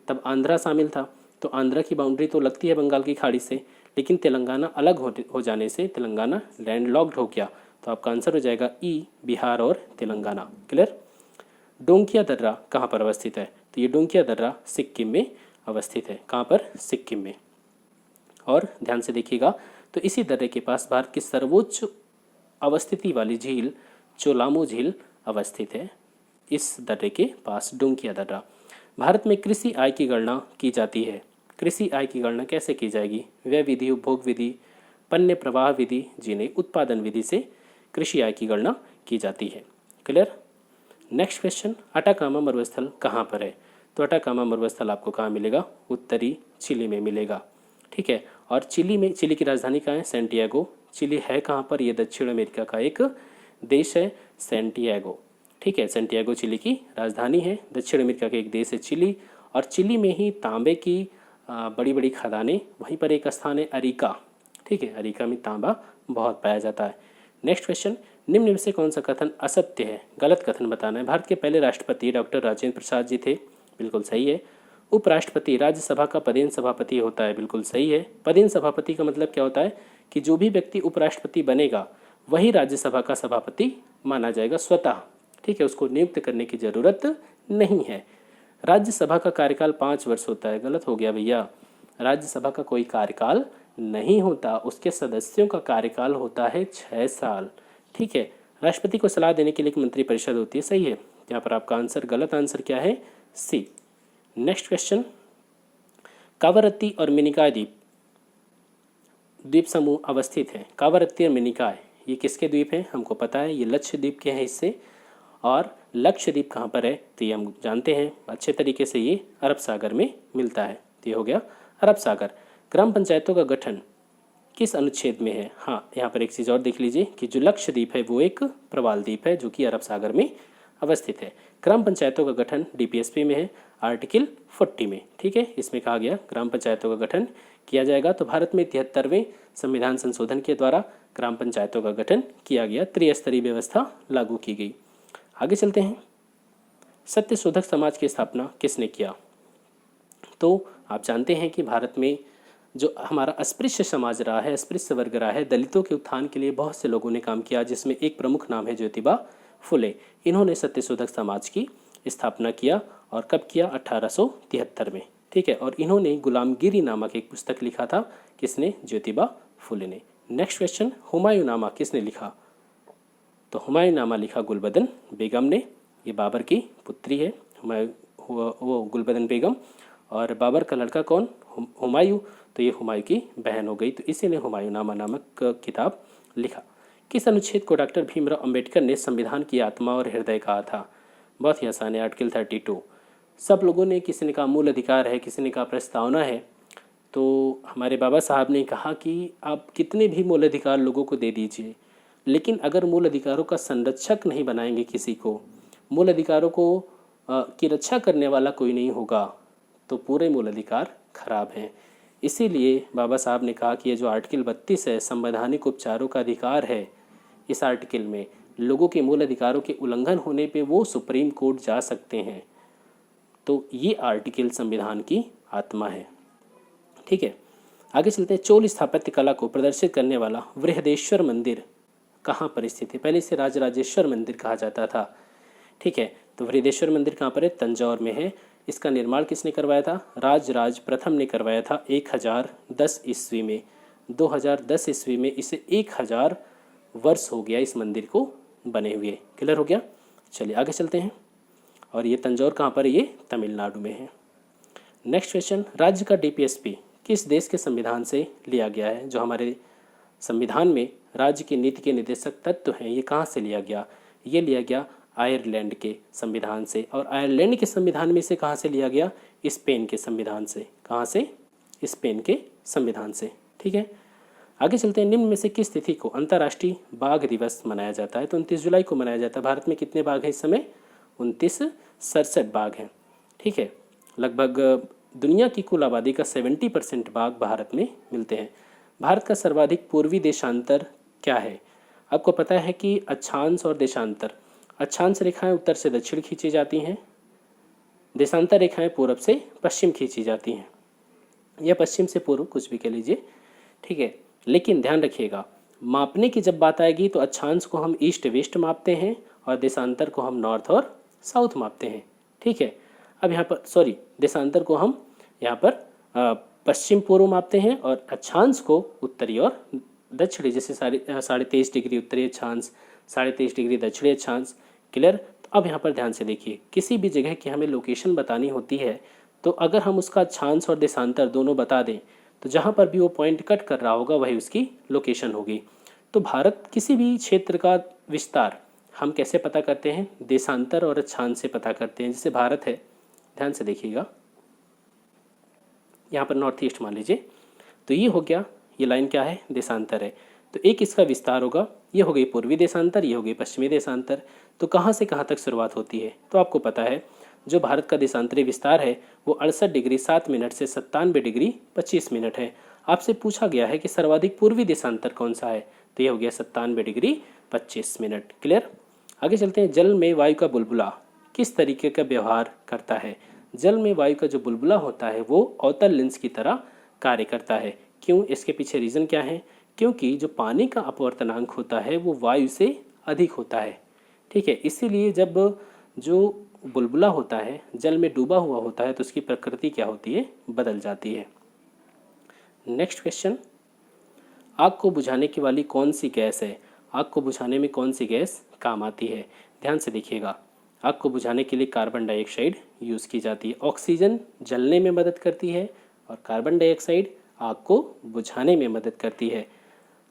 तब आंध्रा शामिल था, तो आंध्रा की बाउंड्री तो लगती है बंगाल की खाड़ी से, लेकिन तेलंगाना अलग हो जाने से तेलंगाना लैंडलॉक्ड हो गया। तो आपका आंसर हो जाएगा ई, बिहार और तेलंगाना। क्लियर? डोंकिया दर्रा कहाँ पर अवस्थित है? तो ये डोंकिया दर्रा सिक्किम में अवस्थित है। कहाँ पर? सिक्किम में। और ध्यान से देखिएगा, तो इसी दर्रे के पास भारत की सर्वोच्च अवस्थिति वाली झील चोलामो झील अवस्थित है। इस दर्रे के पास डोंकिया दर्रा। भारत में कृषि आय की गणना की जाती है। कृषि आय की गणना कैसे की जाएगी? व्यय विधि, उपभोग विधि, पण्य प्रवाह विधि, जिन्हें उत्पादन विधि से कृषि आय की गणना की जाती है। क्लियर? नेक्स्ट क्वेश्चन, अटाकामा मरुस्थल कहाँ पर है? तो अटाकामा मरुस्थल आपको कहाँ मिलेगा? उत्तरी चिली में मिलेगा। ठीक है, और चिली की राजधानी कहाँ है? सैंटियागो। चिली है कहाँ पर? ये दक्षिण अमेरिका का एक देश है, सैंटियागो। ठीक है, सैंटियागो चिली की राजधानी है। दक्षिण अमेरिका का एक देश है चिली, और चिली में ही तांबे की बड़ी बड़ी खदानें, वहीं पर एक स्थान है अरिका। ठीक है, अरिका में तांबा बहुत पाया जाता है। नेक्स्ट क्वेश्चन, निम्न में से कौन सा कथन असत्य है? गलत कथन बताना है। भारत के पहले राष्ट्रपति डॉक्टर राजेंद्र प्रसाद जी थे। बिल्कुल सही है। उपराष्ट्रपति राज्यसभा का पदेन सभापति होता है। बिल्कुल सही है। पदेन सभापति का मतलब क्या होता है? कि जो भी व्यक्ति उपराष्ट्रपति बनेगा वही राज्यसभा का सभापति माना जाएगा स्वतः। ठीक है, उसको नियुक्त करने की जरूरत नहीं है। राज्यसभा का कार्यकाल 5 वर्ष होता है। गलत हो गया भैया, राज्यसभा का कोई कार्यकाल नहीं होता, उसके सदस्यों का कार्यकाल होता है 6 साल। ठीक है, राष्ट्रपति को सलाह देने के लिए एक मंत्रिपरिषद होती है। सही है, यहाँ पर आपका आंसर, गलत आंसर क्या है? सी। नेक्स्ट क्वेश्चन, कावरत्ती और मिनिकॉय द्वीप समूह अवस्थित है। कावरत्ती और मिनिकॉय ये किसके द्वीप हैं? हमको पता है, ये लक्षद्वीप के हैं हिस्से। और लक्षद्वीप कहाँ पर है? तो ये हम जानते हैं अच्छे तरीके से, ये अरब सागर में मिलता है। तो ये हो गया अरब सागर। ग्राम पंचायतों का गठन किस अनुच्छेद में है? हाँ, यहाँ पर एक चीज़ और देख लीजिए कि जो लक्षद्वीप है वो एक प्रवाल द्वीप है जो कि अरब सागर में अवस्थित है। ग्राम पंचायतों का गठन डीपीएसपी में है, आर्टिकल 40 में। ठीक है, इसमें कहा गया ग्राम पंचायतों का गठन किया जाएगा। तो भारत में 73वें संविधान संशोधन के द्वारा ग्राम पंचायतों का गठन किया गया, त्रिस्तरीय व्यवस्था लागू की गई। आगे चलते हैं, सत्यशोधक समाज की स्थापना किसने किया? तो आप जानते हैं कि भारत में जो हमारा अस्पृश्य समाज रहा है, अस्पृश्य वर्ग रहा है, दलितों के उत्थान के लिए बहुत से लोगों ने काम किया, जिसमें एक प्रमुख नाम है ज्योतिबा फुले। इन्होंने सत्यशोधक समाज की स्थापना किया और कब किया? 1873 में। ठीक है, और इन्होंने गुलामगिरी नामक एक पुस्तक लिखा था। किसने? ज्योतिबा फुले ने। नेक्स्ट क्वेश्चन, हुमायूं नामा किसने लिखा? तो हुमायूं नामा लिखा गुलबदन बेगम ने। ये बाबर की पुत्री है वो गुलबदन बेगम, और बाबर का लड़का कौन? हुमायूं। तो ये हुमायूं की बहन हो गई, तो इसी ने हुमायूं नामा नामक किताब लिखा। किस अनुच्छेद को डॉक्टर भीमराव अंबेडकर ने संविधान की आत्मा और हृदय कहा था? बहुत ही आसान है, आर्टिकल 32। सब लोगों ने, किसी ने कहा मूल अधिकार है, किसी ने कहा प्रस्तावना है। तो हमारे बाबा साहब ने कहा कि आप कितने भी मूल अधिकार लोगों को दे दीजिए, लेकिन अगर मूल अधिकारों का संरक्षक नहीं बनाएंगे किसी को, मूल अधिकारों को की रक्षा करने वाला कोई नहीं होगा, तो पूरे मूल अधिकार खराब हैं। इसीलिए बाबा साहब ने कहा कि ये जो आर्टिकल 32 है, संवैधानिक उपचारों का अधिकार है, इस आर्टिकल में लोगों के मूल अधिकारों के उल्लंघन होने पे वो सुप्रीम कोर्ट जा सकते हैं। तो ये आर्टिकल संविधान की आत्मा है। ठीक है, आगे चलते हैं। चोल स्थापत्य कला को प्रदर्शित करने वाला बृहदेश्वर मंदिर कहाँ पर स्थित है? पहले इसे राजराजेश्वर मंदिर कहा जाता था। ठीक है, तो बृहदेश्वर मंदिर कहाँ पर है? तंजौर में है। इसका निर्माण किसने करवाया था? राजराज प्रथम ने करवाया था 1010 ईस्वी में। 2010 ईस्वी में इसे 1000 वर्ष हो गया इस मंदिर को बने हुए। क्लियर हो गया? चलिए आगे चलते हैं। और ये तंजौर कहाँ पर है? ये तमिलनाडु में है। नेक्स्ट क्वेश्चन, राज्य का डीपीएसपी किस देश के संविधान से लिया गया है? जो हमारे संविधान में राज्य की नीति के निर्देशक तत्व हैं, ये कहाँ से लिया गया? ये लिया गया आयरलैंड के संविधान से। और आयरलैंड के संविधान में से कहाँ से लिया गया? स्पेन के संविधान से। कहाँ से? स्पेन के संविधान से। ठीक है, आगे चलते हैं। निम्न में से किस तिथि को अंतर्राष्ट्रीय बाघ दिवस मनाया जाता है? तो 29 जुलाई को मनाया जाता है। भारत में कितने बाघ हैं इस समय? 2967 बाघ हैं। ठीक है, लगभग दुनिया की कुल आबादी का 70% बाघ भारत में मिलते हैं। भारत का सर्वाधिक पूर्वी देशांतर क्या है? आपको पता है कि अक्षांश और देशांतर, अक्षांश रेखाएं उत्तर से दक्षिण खींची जाती हैं, देशांतर रेखाएं पूर्व से पश्चिम खींची जाती हैं, या पश्चिम से पूर्व, कुछ भी कह लीजिए। ठीक है, लेकिन ध्यान रखिएगा, मापने की जब बात आएगी तो अक्षांश को हम ईस्ट वेस्ट मापते हैं और देशांतर को हम नॉर्थ और साउथ मापते हैं। ठीक है, अब यहाँ पर देशांतर को हम यहाँ पर पश्चिम पूर्व मापते हैं और अक्षांश को उत्तरी और दक्षिणी, जैसे 23.5 डिग्री उत्तरी अक्षांश, 23.5 डिग्री दक्षिणी अक्षांश। क्लियर? तो अब यहाँ पर ध्यान से देखिए, किसी भी जगह की हमें लोकेशन बतानी होती है, तो अगर हम उसका अक्षांश और देशांतर दोनों बता दें, तो जहाँ पर भी वो पॉइंट कट कर रहा होगा वही उसकी लोकेशन होगी। तो भारत किसी भी क्षेत्र का विस्तार हम कैसे पता करते हैं? देशांतर और अक्षांश से पता करते हैं। जैसे भारत है, ध्यान से देखिएगा, यहाँ पर नॉर्थ ईस्ट मान लीजिए, तो ये हो गया, ये लाइन क्या है? देशांतर है। तो एक इसका विस्तार होगा, ये हो गई पूर्वी देशांतर, ये हो गई पश्चिमी देशांतर। तो कहाँ से कहाँ तक शुरुआत होती है? तो आपको पता है जो भारत का देशांतरी विस्तार है वो 68 डिग्री 7 मिनट से 97 डिग्री 25 मिनट है। आपसे पूछा गया है कि सर्वाधिक पूर्वी देशांतर कौन सा है, तो ये हो गया 97 डिग्री 25 मिनट। क्लियर? आगे चलते हैं। जल में वायु का बुलबुला किस तरीके का व्यवहार करता है? जल में वायु का जो बुलबुला होता है वो अवतल लेंस की तरह कार्य करता है। क्यों? इसके पीछे रीज़न क्या है? क्योंकि जो पानी का अपवर्तनांक होता है वो वायु से अधिक होता है। ठीक है, इसीलिए जब जो बुलबुला होता है जल में डूबा हुआ होता है तो उसकी प्रकृति क्या होती है? बदल जाती है। नेक्स्ट क्वेश्चन, आग को बुझाने की वाली कौन सी गैस है? आग को बुझाने में कौन सी गैस काम आती है? ध्यान से देखिएगा, आग को बुझाने के लिए कार्बन डाइऑक्साइड यूज़ की जाती है। ऑक्सीजन जलने में मदद करती है और कार्बन डाइऑक्साइड आग को बुझाने में मदद करती है।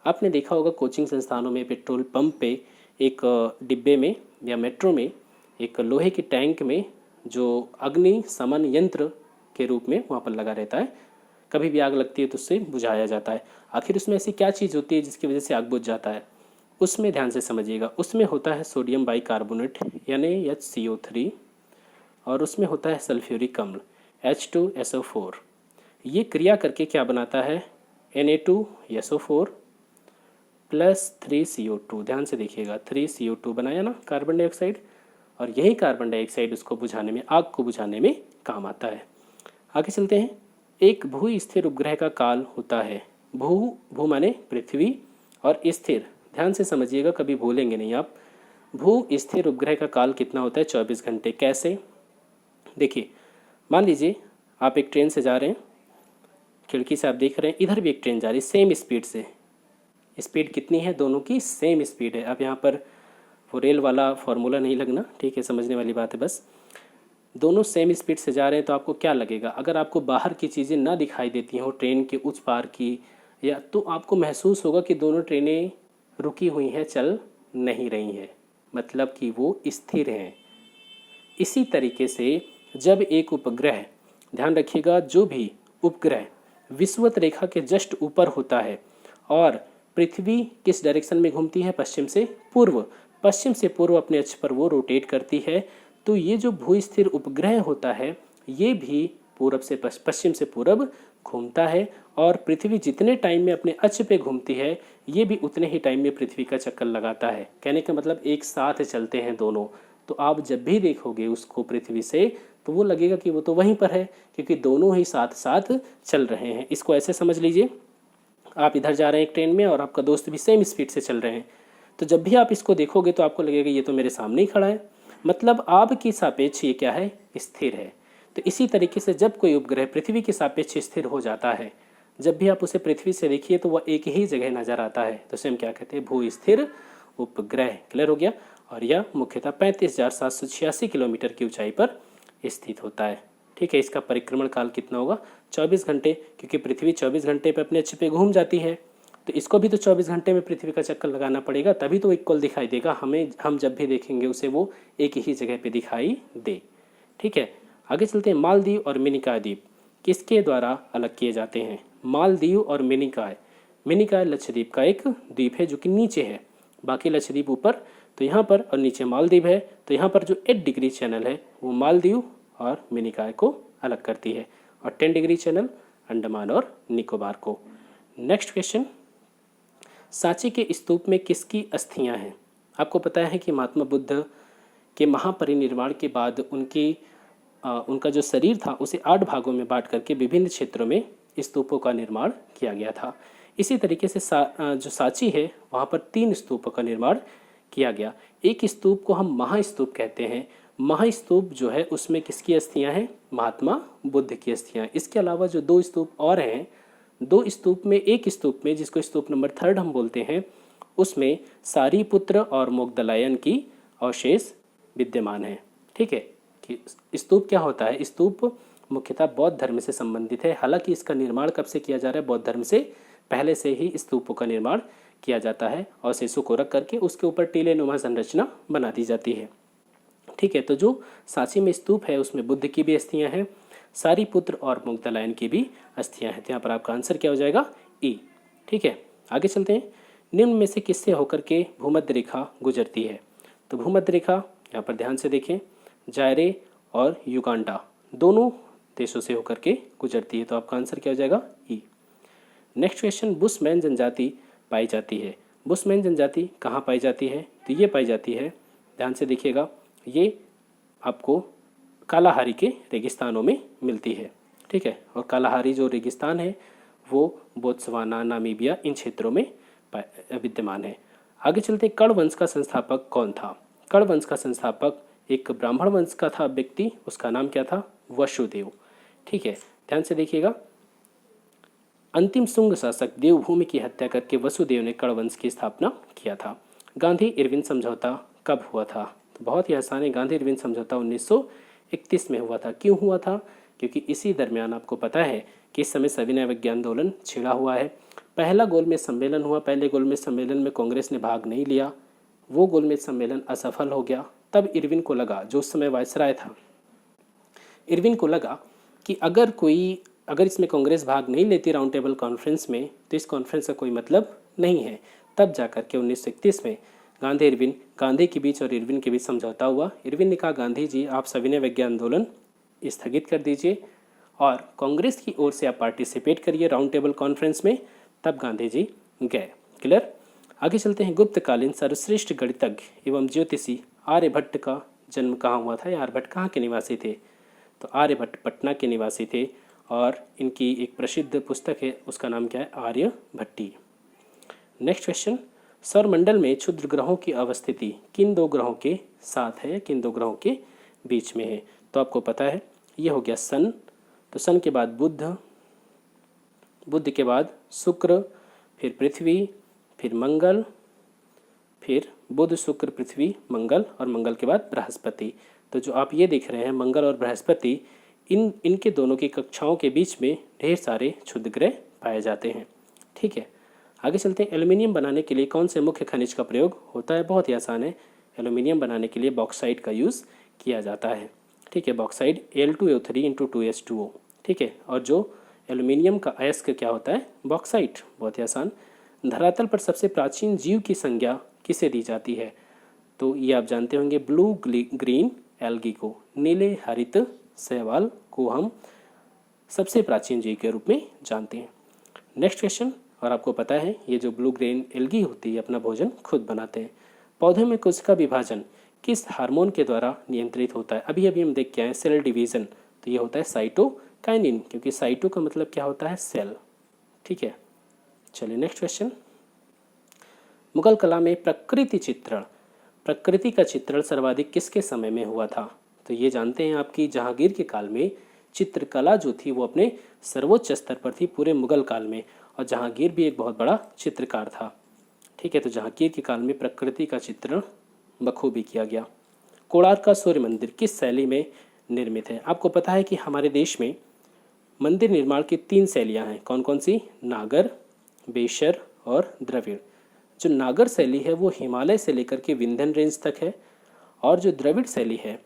आपने देखा होगा कोचिंग संस्थानों में पेट्रोल पंप पे एक डिब्बे में या मेट्रो में एक लोहे के टैंक में जो अग्नि शमन यंत्र के रूप में वहाँ पर लगा रहता है, कभी भी आग लगती है तो उससे बुझाया जाता है। आखिर उसमें ऐसी क्या चीज़ होती है जिसकी वजह से आग बुझ जाता है? उसमें ध्यान से समझिएगा, उसमें होता है सोडियम बाइकार्बोनेट यानी HCO3, और उसमें होता है सल्फ्यूरिक अम्ल H2SO4। ये क्रिया करके क्या बनाता है? Na2SO4 plus 3CO2। ध्यान से देखिएगा, 3CO2 बनाया ना कार्बन डाइऑक्साइड, और यही कार्बन डाइऑक्साइड उसको बुझाने में, आग को बुझाने में काम आता है। आगे चलते हैं। एक भू स्थिर उपग्रह का काल होता है, भू माने पृथ्वी, और स्थिर, ध्यान से समझिएगा, कभी भूलेंगे नहीं आप। भू स्थिर उपग्रह का काल कितना होता है? 24 घंटे। कैसे? देखिए, मान लीजिए आप एक ट्रेन से जा रहे हैं, खिड़की से आप देख रहे हैं, इधर भी एक ट्रेन जा रही है सेम स्पीड से। स्पीड कितनी है? दोनों की सेम स्पीड है। अब यहाँ पर वो रेल वाला फॉर्मूला नहीं लगना, ठीक है, समझने वाली बात है बस। दोनों सेम स्पीड से जा रहे हैं तो आपको क्या लगेगा? अगर आपको बाहर की चीज़ें ना दिखाई देती हो, ट्रेन के उस पार की, या तो आपको महसूस होगा कि दोनों ट्रेनें रुकी हुई हैं, चल नहीं रही हैं, मतलब कि वो स्थिर हैं। इसी तरीके से जब एक उपग्रह, ध्यान रखिएगा, जो भी उपग्रह विषुवत रेखा के जस्ट ऊपर होता है और पृथ्वी किस डायरेक्शन में घूमती है? पश्चिम से पूर्व। पश्चिम से पूर्व अपने अक्ष पर वो रोटेट करती है, तो ये जो भूस्थिर उपग्रह होता है ये भी पूरब से पश्चिम से पूरब घूमता है, और पृथ्वी जितने टाइम में अपने अक्ष पे घूमती है ये भी उतने ही टाइम में पृथ्वी का चक्कर लगाता है। कहने का मतलब एक साथ चलते हैं दोनों। तो आप जब भी देखोगे उसको पृथ्वी से तो वो लगेगा कि वो तो वहीं पर है, क्योंकि दोनों ही साथ साथ चल रहे हैं। इसको ऐसे समझ लीजिए, आप इधर जा रहे हैं एक ट्रेन में और आपका दोस्त भी सेम स्पीड से चल रहे हैं, तो जब भी आप इसको देखोगे तो आपको लगेगा ये तो मेरे सामने ही खड़ा है, मतलब आग की सापेक्ष ये क्या है? स्थिर है। तो इसी तरीके से जब कोई उपग्रह पृथ्वी के सापेक्ष स्थिर हो जाता है, जब भी आप उसे पृथ्वी से देखिए तो वह एक ही जगह नजर आता है, तो उसे हम क्या कहते हैं? भू स्थिर उपग्रह। क्लियर हो गया? और यह मुख्यतः 35,786 किलोमीटर की ऊंचाई पर स्थित होता है। ठीक है, इसका परिक्रमण काल कितना होगा? 24 घंटे, क्योंकि पृथ्वी 24 घंटे पर अपने अक्ष पे घूम जाती है, तो इसको भी तो 24 घंटे में पृथ्वी का चक्कर लगाना पड़ेगा, तभी तो इक्वल दिखाई देगा हमें। हम जब भी देखेंगे उसे वो एक ही जगह पे दिखाई दे। ठीक है, आगे चलते हैं। मालदीव और मिनिकॉय द्वीप किसके द्वारा अलग किए जाते हैं? मालदीव और मिनिकॉय। मिनिकॉय लक्षद्वीप का एक द्वीप है जो कि नीचे है, बाकी लक्षद्वीप ऊपर, तो यहाँ पर, और नीचे मालदीव है। तो यहाँ पर जो 8 डिग्री चैनल है वो मालदीव और मिनिकॉय को अलग करती है, और 10 डिग्री चैनल अंडमान और निकोबार को। नेक्स्ट क्वेश्चन, सांची के स्तूप में किसकी अस्थियां हैं? आपको पता है कि महात्मा बुद्ध के महापरिनिर्वाण के बाद उनका जो शरीर था उसे 8 भागों में बांट करके विभिन्न क्षेत्रों में स्तूपों का निर्माण किया गया था। इसी तरीके से जो सांची है वहाँ पर 3 स्तूपों का निर्माण किया गया। एक स्तूप को हम महास्तूप कहते हैं। महास्तूप जो है उसमें किसकी अस्थियां हैं? महात्मा बुद्ध की अस्थियां। इसके अलावा जो 2 स्तूप और हैं, 2 स्तूप में, एक स्तूप में जिसको स्तूप नंबर 3 हम बोलते हैं, उसमें सारीपुत्र और मोगदलायन की अवशेष विद्यमान है। ठीक है, कि स्तूप क्या होता है? स्तूप मुख्यतः बौद्ध धर्म से संबंधित है। हालांकि इसका निर्माण कब से किया जा रहा है? बौद्ध धर्म से पहले से ही स्तूपों का निर्माण किया जाता है, और अवशेषों को रख करके उसके ऊपर टीले नुमा संरचना बना दी जाती है। ठीक है, तो जो सांची में स्तूप है उसमें बुद्ध की भी अस्थियां हैं, सारीपुत्र और मोगदलायन की भी अस्थियां हैं। तो यहाँ पर आपका आंसर क्या हो जाएगा? ई। ठीक है, आगे चलते हैं। निम्न में से किससे होकर के भूमध्य रेखा गुजरती है? तो भूमध्य रेखा यहाँ पर ध्यान से देखें, जायरे और युगांडा दोनों देशों से होकर के गुजरती है। तो आपका आंसर क्या हो जाएगा? ई। नेक्स्ट क्वेश्चन, बुशमैन जनजाति पाई जाती है। बुशमैन जनजाति कहाँ पाई जाती है? तो ये पाई जाती है, ध्यान से देखिएगा, ये आपको कालाहारी के रेगिस्तानों में मिलती है। ठीक है, और कालाहारी जो रेगिस्तान है वो बोत्सवाना, नामीबिया, इन क्षेत्रों में विद्यमान है। आगे चलते, कर्ण वंश का संस्थापक कौन था? कर्ण वंश का संस्थापक एक ब्राह्मण वंश का था व्यक्ति, उसका नाम क्या था? वसुदेव। ठीक है, ध्यान से देखिएगा, अंतिम शुंग शासक देवभूमि की हत्या करके वसुदेव ने कर्ण वंश की स्थापना किया था। गांधी इरविन समझौता कब हुआ था? तो बहुत ही आसान है, गांधी इरविन समझौता 1931 में हुआ था। क्यों हुआ था? क्योंकि इसी दरमियान आपको पता है कि इस समय सविनय अवज्ञा आंदोलन छिड़ा हुआ है। पहला गोलमेज सम्मेलन हुआ, पहले गोलमेज सम्मेलन में कांग्रेस ने भाग नहीं लिया, वो गोलमेज सम्मेलन असफल हो गया। तब इरविन को लगा, जो उस समय वायसराय था, इरविन को लगा कि अगर कोई अगर इसमें कांग्रेस भाग नहीं लेती राउंड टेबल कॉन्फ्रेंस में तो इस कॉन्फ्रेंस का कोई मतलब नहीं है। तब जाकर के 1931 में गांधी के बीच और इरविन के बीच समझौता हुआ। इरविन ने कहा, गांधी जी आप सविनय विज्ञान आंदोलन स्थगित कर दीजिए और कांग्रेस की ओर से आप पार्टिसिपेट करिए राउंड टेबल कॉन्फ्रेंस में। तब गांधी जी गए। क्लियर। आगे चलते हैं। गुप्तकालीन सर्वश्रेष्ठ गणितज्ञ एवं ज्योतिषी आर्यभट्ट का जन्म कहाँ हुआ था? आर्यभट्ट कहाँ के निवासी थे? तो आर्यभट्ट पटना के निवासी थे और इनकी एक प्रसिद्ध पुस्तक है, उसका नाम क्या है? आर्यभट्टी। नेक्स्ट क्वेश्चन, सौरमंडल में क्षुद्र ग्रहों की अवस्थिति किन दो ग्रहों के साथ है, किन दो ग्रहों के बीच में है? तो आपको पता है, ये हो गया सन, तो सन के बाद बुध, बुध के बाद शुक्र, फिर पृथ्वी, फिर मंगल, फिर बुध शुक्र पृथ्वी मंगल और मंगल के बाद बृहस्पति। तो जो आप ये देख रहे हैं मंगल और बृहस्पति, इनके दोनों की कक्षाओं के बीच में ढेर सारे क्षुद्र ग्रह पाए जाते हैं। ठीक है, आगे चलते हैं। एल्युमिनियम बनाने के लिए कौन से मुख्य खनिज का प्रयोग होता है? बहुत ही आसान है। एल्युमिनियम बनाने के लिए बॉक्साइट का यूज़ किया जाता है। ठीक है, बॉक्साइट Al2O3 × 2S2O। ठीक है, और जो एल्युमिनियम का अयस्क क्या होता है? बॉक्साइट। बहुत ही आसान। धरातल पर सबसे प्राचीन जीव की संज्ञा किसे दी जाती है? तो ये आप जानते होंगे, ब्लू ग्रीन एल्गी को, नीले हरित शैवाल को हम सबसे प्राचीन जीव के रूप में जानते हैं। नेक्स्ट क्वेश्चन, और आपको पता है ये जो ब्लू ग्रीन एल्गी होती है अपना भोजन खुद बनाते हैं। पौधे में कोशिका विभाजन किस हार्मोन के द्वारा नियंत्रित होता है? अभी अभी हम देख के आए सेल डिवीजन, तो ये होता है साइटोकाइनिन, क्योंकि साइटो का मतलब क्या होता है? सेल। ठीक है, चलिए नेक्स्ट क्वेश्चन। मुगल कला में प्रकृति चित्रण, प्रकृति का चित्रण सर्वाधिक किसके समय में हुआ था? तो ये जानते हैं आपकी जहांगीर के काल में चित्रकला जो थी वो अपने सर्वोच्च स्तर पर थी पूरे मुगल काल में, और जहांगीर भी एक बहुत बड़ा चित्रकार था। ठीक है, तो जहांगीर के काल में प्रकृति का चित्रण बखूबी किया गया। कोणार्क का सूर्य मंदिर किस शैली में निर्मित है? आपको पता है कि हमारे देश में मंदिर निर्माण की 3 शैलियाँ हैं। कौन कौन सी? नागर, बेशर और द्रविड़। जो नागर शैली है वो हिमालय से लेकर के विंध्य रेंज तक है, और जो द्रविड़ शैली है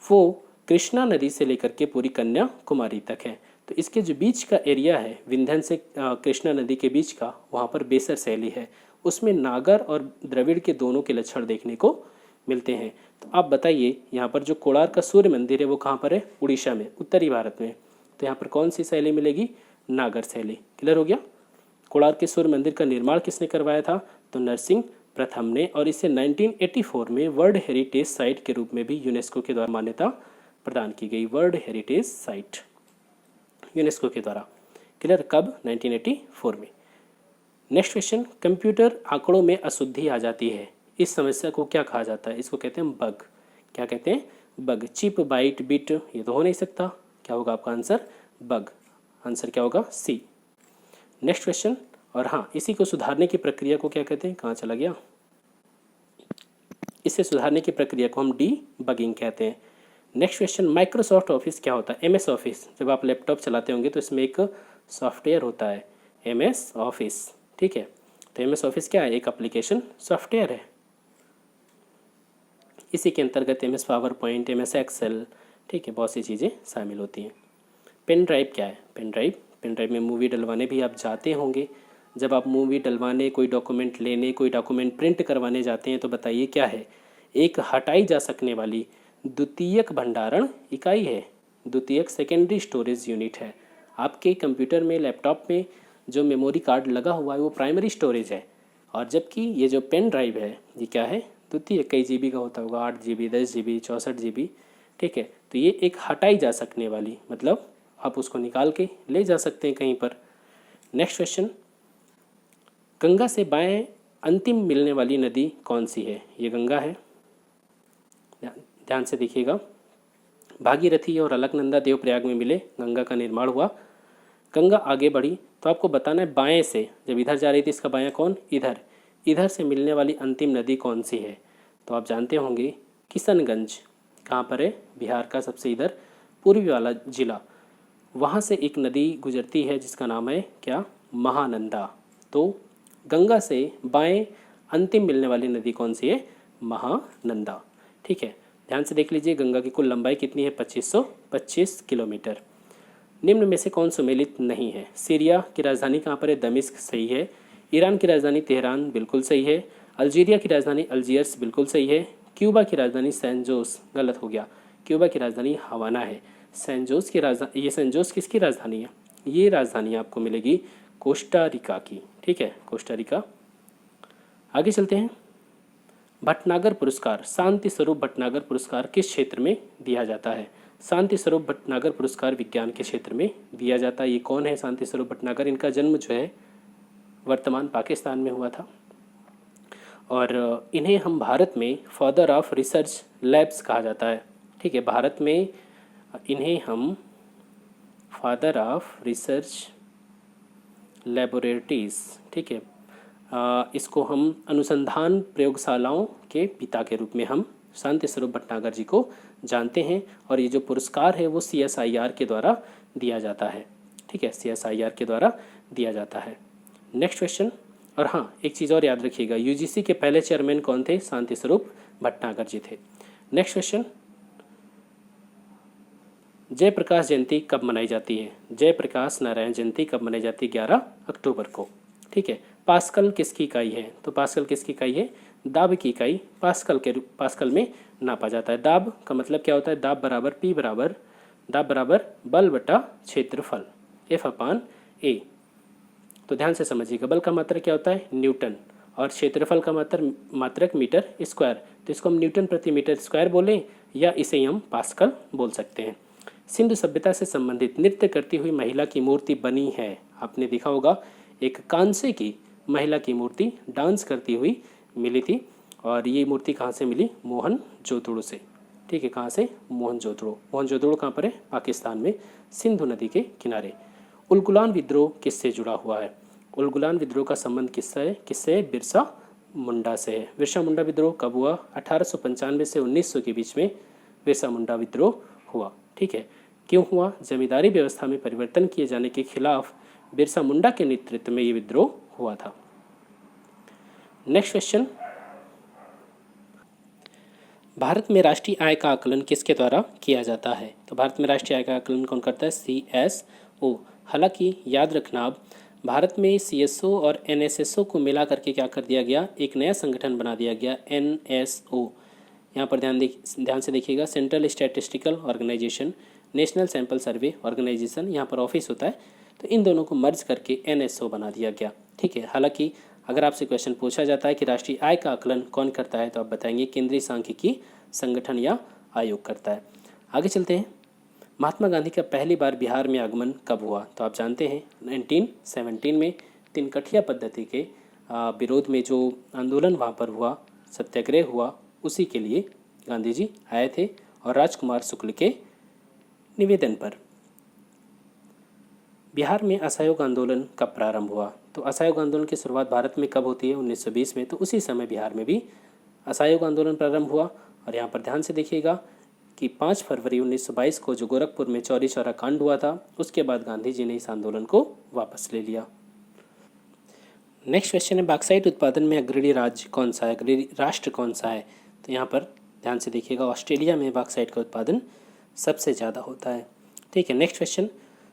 वो कृष्णा नदी से लेकर के पूरी कन्याकुमारी तक है। तो इसके जो बीच का एरिया है विंध्यन से कृष्णा नदी के बीच का, वहाँ पर बेसर शैली है। उसमें नागर और द्रविड़ के दोनों के लक्षण देखने को मिलते हैं। तो आप बताइए, यहाँ पर जो कोणार्क का सूर्य मंदिर है वो कहाँ पर है? उड़ीसा में, उत्तरी भारत में। तो यहाँ पर कौन सी शैली मिलेगी? नागर शैली। क्लियर हो गया। कोणार्क के सूर्य मंदिर का निर्माण किसने करवाया था? तो नरसिंह प्रथम ने, और इसे 1984 में वर्ल्ड हेरिटेज साइट के रूप में भी यूनेस्को के द्वारा मान्यता प्रदान की गई। वर्ल्ड हेरिटेज साइट यूनेस्को के द्वारा। क्लियर, कब? 1984 में। नेक्स्ट क्वेश्चन, कंप्यूटर आंकड़ों में अशुद्धि आ जाती है, इस समस्या को क्या कहा जाता है? इसको कहते हैं बग। क्या कहते हैं? बग। चिप, बाइट, बिट, ये तो हो नहीं सकता। क्या होगा आपका आंसर? बग। आंसर क्या होगा? सी। नेक्स्ट क्वेश्चन, और हाँ, इसी को सुधारने की प्रक्रिया को क्या कहते हैं? कहाँ चला गया? इसे सुधारने की प्रक्रिया को हम डीबगिंग कहते हैं। नेक्स्ट क्वेश्चन, माइक्रोसॉफ्ट ऑफिस क्या होता है? MS office. जब आप लैपटॉप चलाते होंगे तो इसमें एक सॉफ्टवेयर होता है एमएस ऑफिस। ठीक है, तो एमएस ऑफिस क्या है? एक एप्लीकेशन सॉफ्टवेयर है। इसी के अंतर्गत MS PowerPoint, MS Excel, ठीक है, बहुत सी चीज़ें शामिल होती हैं। पेन ड्राइव क्या है? पेन ड्राइव में मूवी डलवाने भी आप जाते होंगे। जब आप मूवी डलवाने, कोई डॉक्यूमेंट लेने, कोई डॉक्यूमेंट प्रिंट करवाने जाते हैं तो बताइए क्या है? एक हटाई जा सकने वाली द्वितीयक भंडारण इकाई है। द्वितीयक सेकेंडरी स्टोरेज यूनिट है। आपके कंप्यूटर में, लैपटॉप में जो मेमोरी कार्ड लगा हुआ है वो प्राइमरी स्टोरेज है, और जबकि ये जो पेन ड्राइव है ये क्या है? द्वितीयक। कई जीबी का होता होगा, 8 GB, 10 GB, 64 GB। ठीक है, तो ये एक हटाई जा सकने वाली, मतलब आप उसको निकाल के ले जा सकते हैं कहीं पर। नेक्स्ट क्वेश्चन, गंगा से बाएं अंतिम मिलने वाली नदी कौन सी है? ये गंगा है। ध्यान से देखिएगा। भागीरथी और अलकनंदा देवप्रयाग में मिले, गंगा का निर्माण हुआ। गंगा आगे बढ़ी तो आपको बताना है बाएं से, जब इधर जा रही थी इसका बायां कौन? इधर से मिलने वाली अंतिम नदी कौन सी है? तो आप जानते होंगे किशनगंज। कहाँ पर है? बिहार का सबसे इधर पूर्वी वाला जिला। वहाँ से एक नदी गुजरती है जिसका नाम है क्या? महानंदा। तो गंगा से बाएं अंतिम मिलने वाली नदी कौन सी है? महानंदा। ठीक है, ध्यान से देख लीजिए। गंगा की कुल लंबाई कितनी है? 2525 किलोमीटर। निम्न में से कौन सुमेलित नहीं है? सीरिया की राजधानी कहाँ पर है? दमिश्क सही है। ईरान की राजधानी तेहरान बिल्कुल सही है। अल्जीरिया की राजधानी अल्जियर्स बिल्कुल सही है। क्यूबा की राजधानी सैन जोस गलत हो गया, क्यूबा की राजधानी हवाना है। सैन जोस की राजधानी, ये सैन जोस किसकी राजधानी है? ये राजधानी आपको मिलेगी कोस्टा रिका की। ठीक है, कोस्टा रिका। आगे चलते हैं। भटनागर पुरस्कार, शांति स्वरूप भटनागर पुरस्कार किस क्षेत्र में दिया जाता है? शांति स्वरूप भटनागर पुरस्कार विज्ञान के क्षेत्र में दिया जाता है। ये कौन है शांति स्वरूप भटनागर? इनका जन्म जो है वर्तमान पाकिस्तान में हुआ था और इन्हें हम भारत में फादर ऑफ रिसर्च लैब्स कहा जाता है। ठीक है, भारत में इन्हें हम फादर ऑफ रिसर्च लेबोरेटरीज, ठीक है, इसको हम अनुसंधान प्रयोगशालाओं के पिता के रूप में हम शांति स्वरूप भटनागर जी को जानते हैं। और ये जो पुरस्कार है वो CSIR के द्वारा दिया जाता है। ठीक है, CSIR के द्वारा दिया जाता है। Next question. और हाँ, एक चीज़ और याद रखिएगा, UGC के पहले चेयरमैन कौन थे? शांति स्वरूप भटनागर जी थे। नेक्स्ट क्वेश्चन, जयप्रकाश जयंती कब मनाई जाती है? जयप्रकाश नारायण जयंती कब मनाई जाती है? 11 अक्टूबर को। ठीक है, पास्कल किसकी इकाई है? तो पास्कल किसकी इकाई है? दाब की इकाई पास्कल में नापा जाता है। दाब का मतलब क्या होता है? दाब बराबर बल बटा क्षेत्रफल F/A। तो ध्यान से समझिएगा, बल का मात्रक क्या होता है? न्यूटन, और क्षेत्रफल का मात्रक मीटर स्क्वायर। तो इसको हम न्यूटन प्रति मीटर स्क्वायर बोलें या इसे ही हम पास्कल बोल सकते हैं। सिंधु सभ्यता से संबंधित नृत्य करती हुई महिला की मूर्ति बनी है। आपने देखा होगा एक कांसे की महिला की मूर्ति डांस करती हुई मिली थी और ये मूर्ति कहाँ से मिली? मोहनजोदड़ो से। ठीक है, कहाँ से? मोहनजोदड़ो। मोहनजोदड़ो कहाँ पर है? पाकिस्तान में, सिंधु नदी के किनारे। उलगुलान विद्रोह किससे जुड़ा हुआ है? उलगुलान विद्रोह का संबंध किससे? बिरसा मुंडा से है। बिरसा मुंडा विद्रोह कब हुआ? 1895 से 1900 के बीच में बिरसा मुंडा विद्रोह हुआ। ठीक है, क्यों हुआ? जमींदारी व्यवस्था में परिवर्तन किए जाने के खिलाफ बिरसा मुंडा के नेतृत्व में ये विद्रोह हुआ था। नेक्स्ट क्वेश्चन, भारत में राष्ट्रीय आय का आकलन किसके द्वारा किया जाता है? तो भारत में राष्ट्रीय आय का आकलन कौन करता है? CSO। हालांकि याद रखना, अब भारत में CSO और NSSO को मिला करके क्या कर दिया गया? एक नया संगठन बना दिया गया, NSO। यहाँ पर ध्यान से देखिएगा, central statistical organisation, national sample survey organisation, यहाँ पर ऑफिस होता है। तो इन दोनों को मर्ज करके NSO बना दिया गया। ठीक है, हालांकि अगर आपसे क्वेश्चन पूछा जाता है कि राष्ट्रीय आय का आकलन कौन करता है, तो आप बताएंगे केंद्रीय सांख्यिकी संगठन या आयोग करता है। आगे चलते हैं। महात्मा गांधी का पहली बार बिहार में आगमन कब हुआ? तो आप जानते हैं 1917 में तिनकठिया पद्धति के विरोध में जो आंदोलन वहाँ पर हुआ, सत्याग्रह हुआ, उसी के लिए गांधी जी आए थे और राजकुमार शुक्ल के निवेदन पर। बिहार में असहयोग आंदोलन कब प्रारंभ हुआ? तो असहयोग आंदोलन की शुरुआत भारत में कब होती है? 1920 में। तो उसी समय बिहार में भी असहयोग आंदोलन प्रारंभ हुआ। और यहाँ पर ध्यान से देखिएगा कि 5 फरवरी 1922 को जो गोरखपुर में चौरी चौरा कांड हुआ था, उसके बाद गांधी जी ने इस आंदोलन को वापस ले लिया। नेक्स्ट क्वेश्चन है, बॉक्साइट उत्पादन में अग्रणी राज्य कौन सा है? अग्रणी राष्ट्र कौन सा है? तो यहाँ पर ध्यान से देखिएगा, ऑस्ट्रेलिया में बॉक्साइट का उत्पादन सबसे ज़्यादा होता है। ठीक है, नेक्स्ट क्वेश्चन,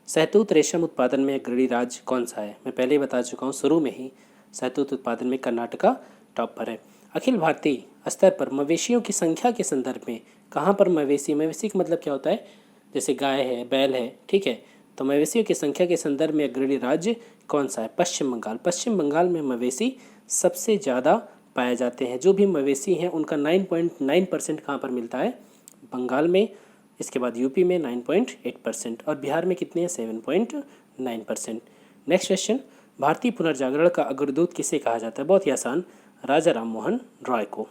शहतूत रेशम उत्पादन में अग्रणी राज्य कौन सा है? मैं पहले ही बता चुका हूँ शुरू में ही, शहतूत उत्पादन में कर्नाटका टॉप पर है। अखिल भारतीय स्तर पर मवेशियों की संख्या के संदर्भ में कहाँ पर मवेशी का मतलब क्या होता है? जैसे गाय है, बैल है, ठीक है, तो मवेशियों की संख्या के संदर्भ में अग्रणी राज्य कौन सा है? पश्चिम बंगाल। पश्चिम बंगाल में मवेशी सबसे ज़्यादा पाए जाते हैं। जो भी मवेशी हैं उनका 9.9% कहाँ पर मिलता है? बंगाल में। इसके बाद यूपी में 9.8% और बिहार में कितने हैं? 7.9%। नेक्स्ट क्वेश्चन, भारतीय पुनर्जागरण का अग्रदूत किसे कहा जाता है? बहुत ही आसान, राजा राम मोहन रॉय को।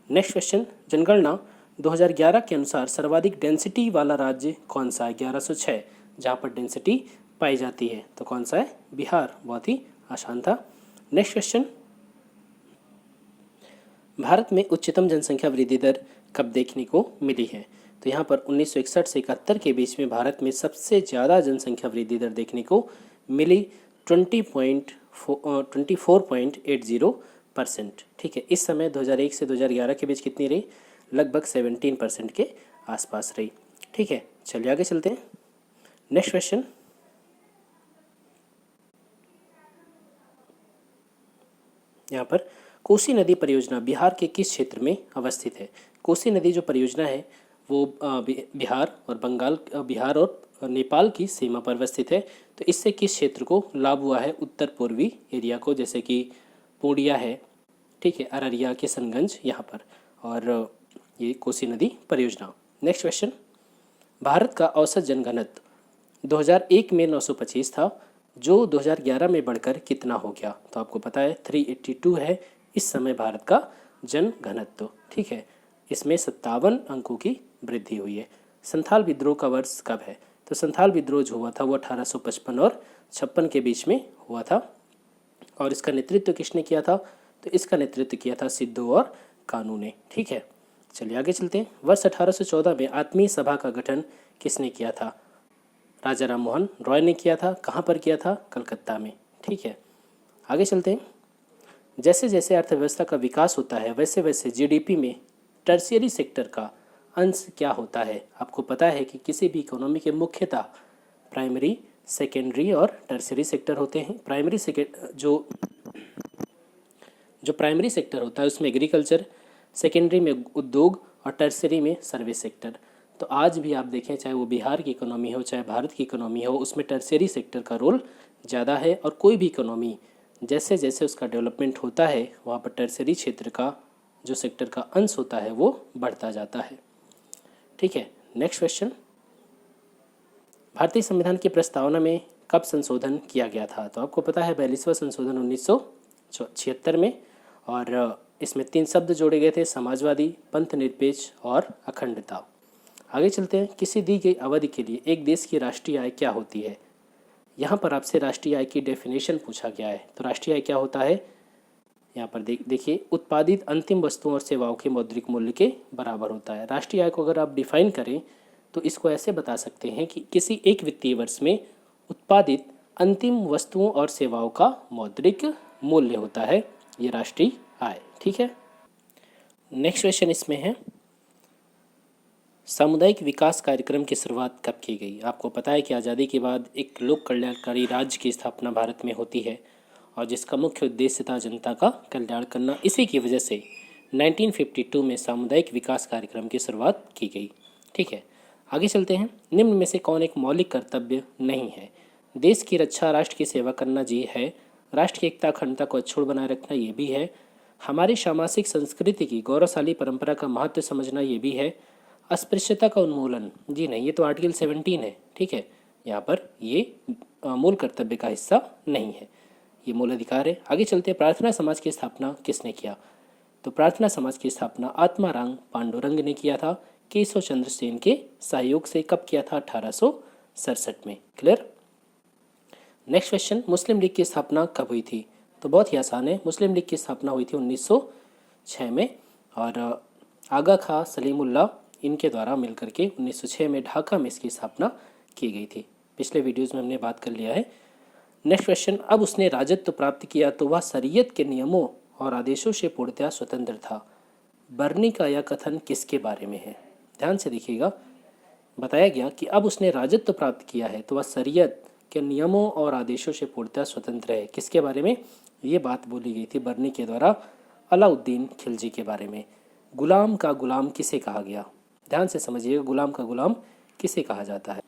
नेक्स्ट क्वेश्चन, जनगणना 2011 के अनुसार सर्वाधिक डेंसिटी वाला राज्य कौन सा है? 1106 जहाँ पर डेंसिटी पाई जाती है, तो कौन सा है? बिहार। बहुत ही आसान था। नेक्स्ट क्वेश्चन, भारत में उच्चतम जनसंख्या वृद्धि दर कब देखने को मिली है? तो यहाँ पर 1961 से 71 के बीच में भारत में सबसे ज़्यादा जनसंख्या वृद्धि दर देखने को मिली 24.80%। ठीक है, इस समय 2001 से 2011 के बीच कितनी रही? लगभग 17% के आसपास रही। ठीक है, चलिए आगे चलते हैं। नेक्स्ट क्वेश्चन, यहाँ पर कोसी नदी परियोजना बिहार के किस क्षेत्र में अवस्थित है? कोसी नदी जो परियोजना है वो बिहार और बिहार और नेपाल की सीमा पर अवस्थित है। तो इससे किस क्षेत्र को लाभ हुआ है? उत्तर पूर्वी एरिया को, जैसे कि पूर्णिया है, ठीक है, अररिया, किशनगंज यहाँ पर, और ये कोसी नदी परियोजना। नेक्स्ट क्वेश्चन, भारत का औसत जनघनत्व 2001 में 925 था, जो 2011 में बढ़कर कितना हो गया? तो आपको पता है 382 है इस समय भारत का जन घनत्व, ठीक है। इसमें 57 अंकों की वृद्धि हुई है। संथाल विद्रोह का वर्ष कब है? तो संथाल विद्रोह जो हुआ था वो 1855 और 56 के बीच में हुआ था। और इसका नेतृत्व किसने किया था? तो इसका नेतृत्व किया था सिद्धू और कानू ने, ठीक है। चलिए आगे चलते हैं। वर्ष 1814 में आत्मीय सभा का गठन किसने किया था? राजा राम मोहन रॉय ने किया था। कहाँ पर किया था? कलकत्ता में, ठीक है। आगे चलते हैं। जैसे जैसे अर्थव्यवस्था का विकास होता है वैसे वैसे जीडीपी में टर्शियरी सेक्टर का अंश क्या होता है? आपको पता है कि किसी भी इकोनॉमी के मुख्यतः प्राइमरी, सेकेंडरी और टर्शियरी सेक्टर होते हैं। जो प्राइमरी सेक्टर होता है उसमें एग्रीकल्चर, सेकेंडरी में उद्योग और टर्शियरी में सर्विस सेक्टर। तो आज भी आप देखें, चाहे वो बिहार की इकोनॉमी हो चाहे भारत की इकोनॉमी हो, उसमें टर्शियरी सेक्टर का रोल ज़्यादा है। और कोई भी इकोनॉमी जैसे जैसे उसका डेवलपमेंट होता है वहाँ पर टर्शियरी क्षेत्र का जो सेक्टर का अंश होता है वो बढ़ता जाता है, ठीक है। नेक्स्ट क्वेश्चन, भारतीय संविधान की प्रस्तावना में कब संशोधन किया गया था? तो आपको पता है 42वां संशोधन 1976 में, और इसमें 3 शब्द जोड़े गए थे, समाजवादी, पंथ निरपेक्ष और अखंडता। आगे चलते हैं। किसी दी गई अवधि के लिए एक देश की राष्ट्रीय आय क्या होती है? यहाँ पर आपसे राष्ट्रीय आय की डेफिनेशन पूछा गया है। तो राष्ट्रीय आय क्या होता है? यहाँ पर देखिए, उत्पादित अंतिम वस्तुओं और सेवाओं के मौद्रिक मूल्य के बराबर होता है। राष्ट्रीय आय को अगर आप डिफाइन करें तो इसको ऐसे बता सकते हैं कि किसी एक वित्तीय वर्ष में उत्पादित अंतिम वस्तुओं और सेवाओं का मौद्रिक मूल्य होता है, ये राष्ट्रीय आय, ठीक है। नेक्स्ट क्वेश्चन इसमें है, सामुदायिक विकास कार्यक्रम की शुरुआत कब की गई? आपको पता है कि आज़ादी के बाद एक लोक कल्याणकारी राज्य की स्थापना भारत में होती है और जिसका मुख्य उद्देश्य था जनता का कल्याण करना। इसी की वजह से 1952 में सामुदायिक विकास कार्यक्रम की शुरुआत की गई, ठीक है। आगे चलते हैं। निम्न में से कौन एक मौलिक कर्तव्य नहीं है? देश की रक्षा, राष्ट्र की सेवा करना जी है, राष्ट्र की एकता अखंडता को अक्षुण्ण बनाए रखना ये भी है, हमारी सामाजिक संस्कृति की गौरवशाली परंपरा का महत्व समझना ये भी है, अस्पृश्यता का उन्मूलन जी नहीं, ये तो आर्टिकल 17 है, ठीक है। यहाँ पर ये मूल कर्तव्य का हिस्सा नहीं है, ये मूल अधिकार है। आगे चलते हैं। प्रार्थना समाज की स्थापना किसने किया? तो प्रार्थना समाज की स्थापना आत्माराम पांडुरंग ने किया था केशव चंद्र सेन के सहयोग से। कब किया था? 1867 में। क्लियर। नेक्स्ट क्वेश्चन, मुस्लिम लीग की स्थापना कब हुई थी? तो बहुत ही आसान है, मुस्लिम लीग की स्थापना हुई थी 1906 में, और आगा खां सलीमुल्लाह इनके द्वारा मिलकर के 1906 में ढाका में इसकी स्थापना की गई थी। पिछले वीडियोज़ में हमने बात कर लिया है। नेक्स्ट क्वेश्चन, अब उसने राजत्व प्राप्त किया तो वह शरीयत के नियमों और आदेशों से पूर्णतः स्वतंत्र था। बर्नी का यह कथन किसके बारे में है? ध्यान से देखिएगा, बताया गया कि अब उसने राजत्व प्राप्त किया है तो वह शरीयत के नियमों और आदेशों से पूर्णतः स्वतंत्र है। किसके बारे में ये बात बोली गई थी? बर्नी के द्वारा अलाउद्दीन खिलजी के बारे में। गुलाम का गुलाम किसे कहा गया? ध्यान से समझिएगा, गुलाम का गुलाम किसे कहा जाता है?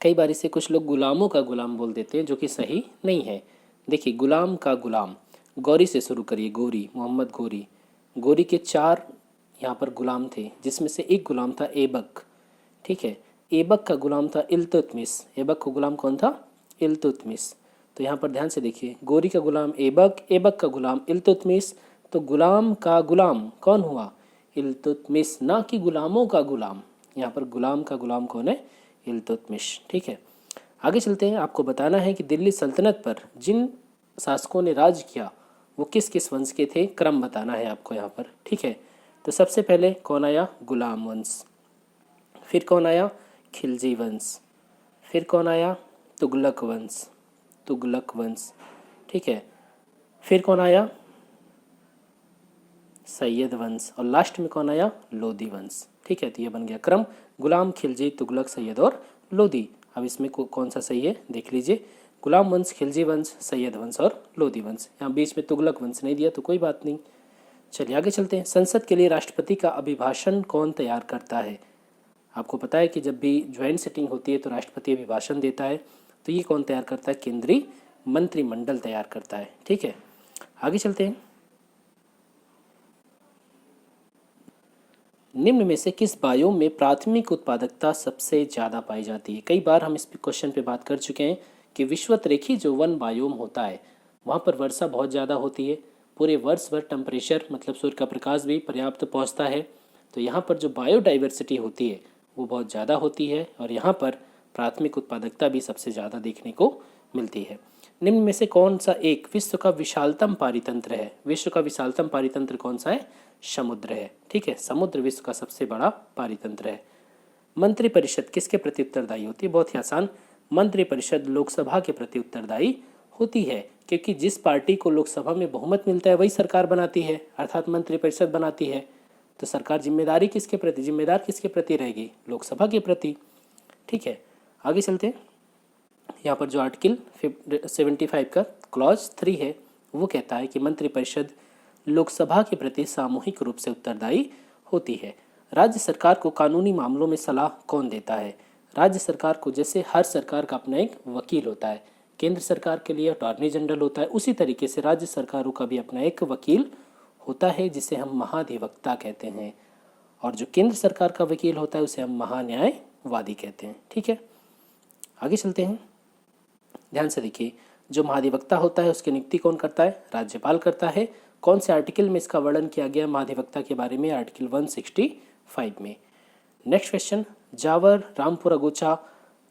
कई बार इसे कुछ लोग गुलामों का गुलाम बोल देते हैं, जो कि सही नहीं है। देखिए, गुलाम का गुलाम, गौरी से शुरू करिए, गोरी, मोहम्मद गोरी। गोरी के 4 यहाँ पर गुलाम थे, जिसमें से एक गुलाम था ऐबक, ठीक है। ऐबक का गुलाम था इल्तुतमिश। ऐबक का गुलाम कौन था? इल्तुतमिश। तो यहाँ पर ध्यान से देखिए, गोरी का गुलाम ऐबक, ऐबक का गुलाम इल्तुतमिश। तो गुलाम का गुलाम कौन हुआ? इल्तुतमिश, ना कि गुलामों का गुलाम। यहाँ पर गुलाम का गुलाम कौन है? इल्तुतमिश, ठीक है। आगे चलते हैं। आपको बताना है कि दिल्ली सल्तनत पर जिन शासकों ने राज किया वो किस किस वंश के थे, क्रम बताना है आपको यहाँ पर, ठीक है। तो सबसे पहले कौन आया? गुलाम वंश। फिर कौन आया? खिलजी वंश। फिर कौन आया? तुगलक वंश, तुगलक वंश, ठीक है। फिर कौन आया? सैयद वंश। और लास्ट में कौन आया? लोधी वंश, ठीक है। तो ये बन गया क्रम, गुलाम, खिलजी, तुगलक, सैयद और लोधी। अब इसमें कौन सा सही है देख लीजिए। गुलाम वंश, खिलजी वंश, सैयद वंश और लोधी वंश। यहाँ बीच में तुगलक वंश नहीं दिया तो कोई बात नहीं। चलिए आगे चलते हैं। संसद के लिए राष्ट्रपति का अभिभाषण कौन तैयार करता है? आपको पता है कि जब भी ज्वाइंट सिटिंग होती है तो राष्ट्रपति अभिभाषण देता है, तो ये कौन तैयार करता है? केंद्रीय मंत्रिमंडल तैयार करता है। ठीक है, आगे चलते हैं। निम्न में से किस बायोम में प्राथमिक उत्पादकता सबसे ज़्यादा पाई जाती है? कई बार हम इस क्वेश्चन पे बात कर चुके हैं कि विषुवत-रेखी जो वन बायोम होता है वहाँ पर वर्षा बहुत ज़्यादा होती है, पूरे वर्ष भर टेम्परेचर मतलब सूर्य का प्रकाश भी पर्याप्त पहुँचता है, तो यहाँ पर जो बायोडाइवर्सिटी होती है वो बहुत ज़्यादा होती है और यहाँ पर प्राथमिक उत्पादकता भी सबसे ज़्यादा देखने को मिलती है। निम्न में से कौन सा एक विश्व का विशालतम पारितंत्र है? विश्व का विशालतम पारितंत्र कौन सा है? समुद्र है। ठीक है, समुद्र विश्व का सबसे बड़ा पारितंत्र है। मंत्रिपरिषद किसके प्रति उत्तरदायी होती है? बहुत ही आसान, मंत्रिपरिषद लोकसभा के प्रति उत्तरदायी होती है, क्योंकि जिस पार्टी को लोकसभा में बहुमत मिलता है वही सरकार बनाती है, अर्थात मंत्रिपरिषद बनाती है। तो सरकार जिम्मेदार किसके प्रति रहेगी? लोकसभा के प्रति। ठीक है, आगे चलते हैं। यहाँ पर जो आर्टिकल 75 का क्लॉज 3 है वो कहता है कि मंत्रिपरिषद लोकसभा के प्रति सामूहिक रूप से उत्तरदायी होती है। राज्य सरकार को कानूनी मामलों में सलाह कौन देता है? राज्य सरकार को, जैसे हर सरकार का अपना एक वकील होता है, केंद्र सरकार के लिए अटॉर्नी जनरल होता है, उसी तरीके से राज्य सरकारों का भी अपना एक वकील होता है जिसे हम महाधिवक्ता कहते हैं, और जो केंद्र सरकार का वकील होता है उसे हम महान्यायवादी कहते हैं। ठीक है, आगे चलते हैं। ध्यान से देखिए, जो महाधिवक्ता होता है उसकी नियुक्ति कौन करता है? राज्यपाल करता है। कौन से आर्टिकल में इसका वर्णन किया गया महाधिवक्ता के बारे में? आर्टिकल 165 में। नेक्स्ट क्वेश्चन, जावर रामपुर अगोचा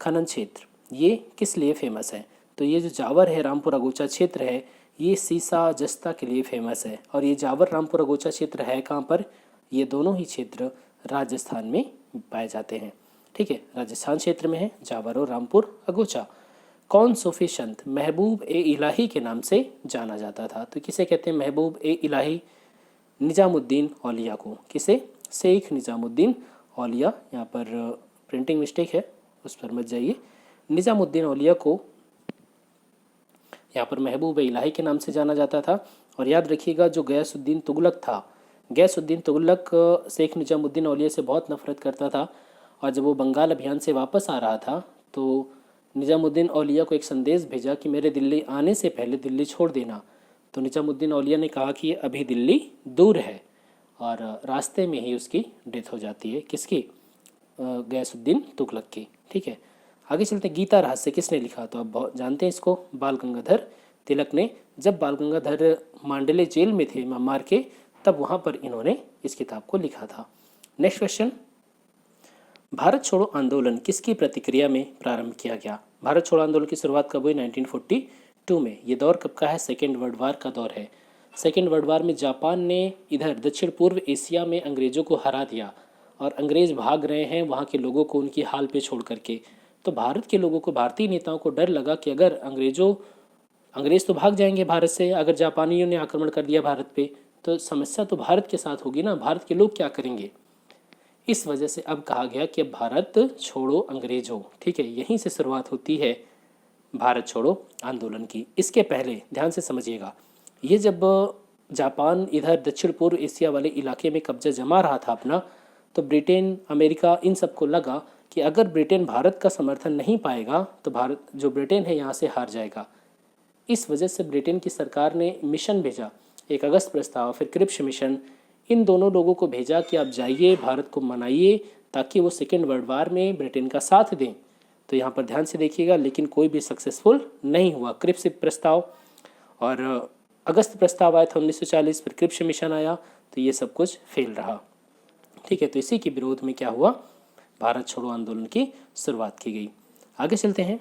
खनन क्षेत्र ये किस लिए फेमस है? तो ये जो जावर है रामपुर अगोचा क्षेत्र है ये सीसा जस्ता के लिए फेमस है। और ये जावर रामपुर अगोचा क्षेत्र है कहाँ पर? ये दोनों ही क्षेत्र राजस्थान में पाए जाते हैं। ठीक है, राजस्थान क्षेत्र में है जावर और रामपुर अगोचा। कौन सूफी संत महबूब ए इलाही के नाम से जाना जाता था? तो किसे कहते हैं महबूब ए इलाही? निजामुद्दीन औलिया को। किसे? शेख निजामुद्दीन औलिया। यहाँ पर प्रिंटिंग मिस्टेक है, उस पर मत जाइए। निजामुद्दीन औलिया को यहाँ पर महबूब ए इलाही के नाम से जाना जाता था। और याद रखिएगा, जो गयासुद्दीन तुगलक था, गयासुद्दीन तुगलक शेख निजामुद्दीन औलिया से बहुत नफरत करता था, और जब वो बंगाल अभियान से वापस आ रहा था तो निजामुद्दीन औलिया को एक संदेश भेजा कि मेरे दिल्ली आने से पहले दिल्ली छोड़ देना। तो निजामुद्दीन औलिया ने कहा कि अभी दिल्ली दूर है, और रास्ते में ही उसकी डेथ हो जाती है। किसकी? गयासुद्दीन तुगलक की। ठीक है, आगे चलते। गीता रहस्य किसने लिखा? तो आप बहुत जानते हैं इसको, बाल गंगाधर तिलक ने। जब बाल गंगाधर मांडले जेल में थे मार के, तब वहाँ पर इन्होंने इस किताब को लिखा था। नेक्स्ट क्वेश्चन, भारत छोड़ो आंदोलन किसकी प्रतिक्रिया में प्रारंभ किया गया? भारत छोड़ो आंदोलन की शुरुआत कब हुई? 1942 में। ये दौर कब का है? सेकेंड वर्ल्ड वार का दौर है। सेकेंड वर्ल्ड वार में जापान ने इधर दक्षिण पूर्व एशिया में अंग्रेज़ों को हरा दिया, और अंग्रेज़ भाग रहे हैं वहाँ के लोगों को उनकी हाल पे छोड़ करके। तो भारत के लोगों को, भारतीय नेताओं को डर लगा कि अगर अंग्रेज़ तो भाग जाएंगे भारत से, अगर जापानियों ने आक्रमण कर दिया भारत पे तो समस्या तो भारत के साथ होगी ना, भारत के लोग क्या करेंगे? इस वजह से अब कहा गया कि अब भारत छोड़ो अंग्रेजों। ठीक है, यहीं से शुरुआत होती है भारत छोड़ो आंदोलन की। इसके पहले ध्यान से समझिएगा, ये जब जापान इधर दक्षिण पूर्व एशिया वाले इलाके में कब्जा जमा रहा था अपना, तो ब्रिटेन, अमेरिका, इन सबको लगा कि अगर ब्रिटेन भारत का समर्थन नहीं पाएगा तो भारत, जो ब्रिटेन है, यहाँ से हार जाएगा। इस वजह से ब्रिटेन की सरकार ने मिशन भेजा, एक अगस्त प्रस्ताव, फिर क्रिप्स मिशन, इन दोनों लोगों को भेजा कि आप जाइए भारत को मनाइए ताकि वो सेकेंड वर्ल्ड वार में ब्रिटेन का साथ दें। तो यहाँ पर ध्यान से देखिएगा, लेकिन कोई भी सक्सेसफुल नहीं हुआ। क्रिप्स प्रस्ताव और अगस्त प्रस्ताव आया था 1940, फिर क्रिप्स मिशन आया, तो ये सब कुछ फेल रहा। ठीक है, तो इसी के विरोध में क्या हुआ? भारत छोड़ो आंदोलन की शुरुआत की गई। आगे चलते हैं।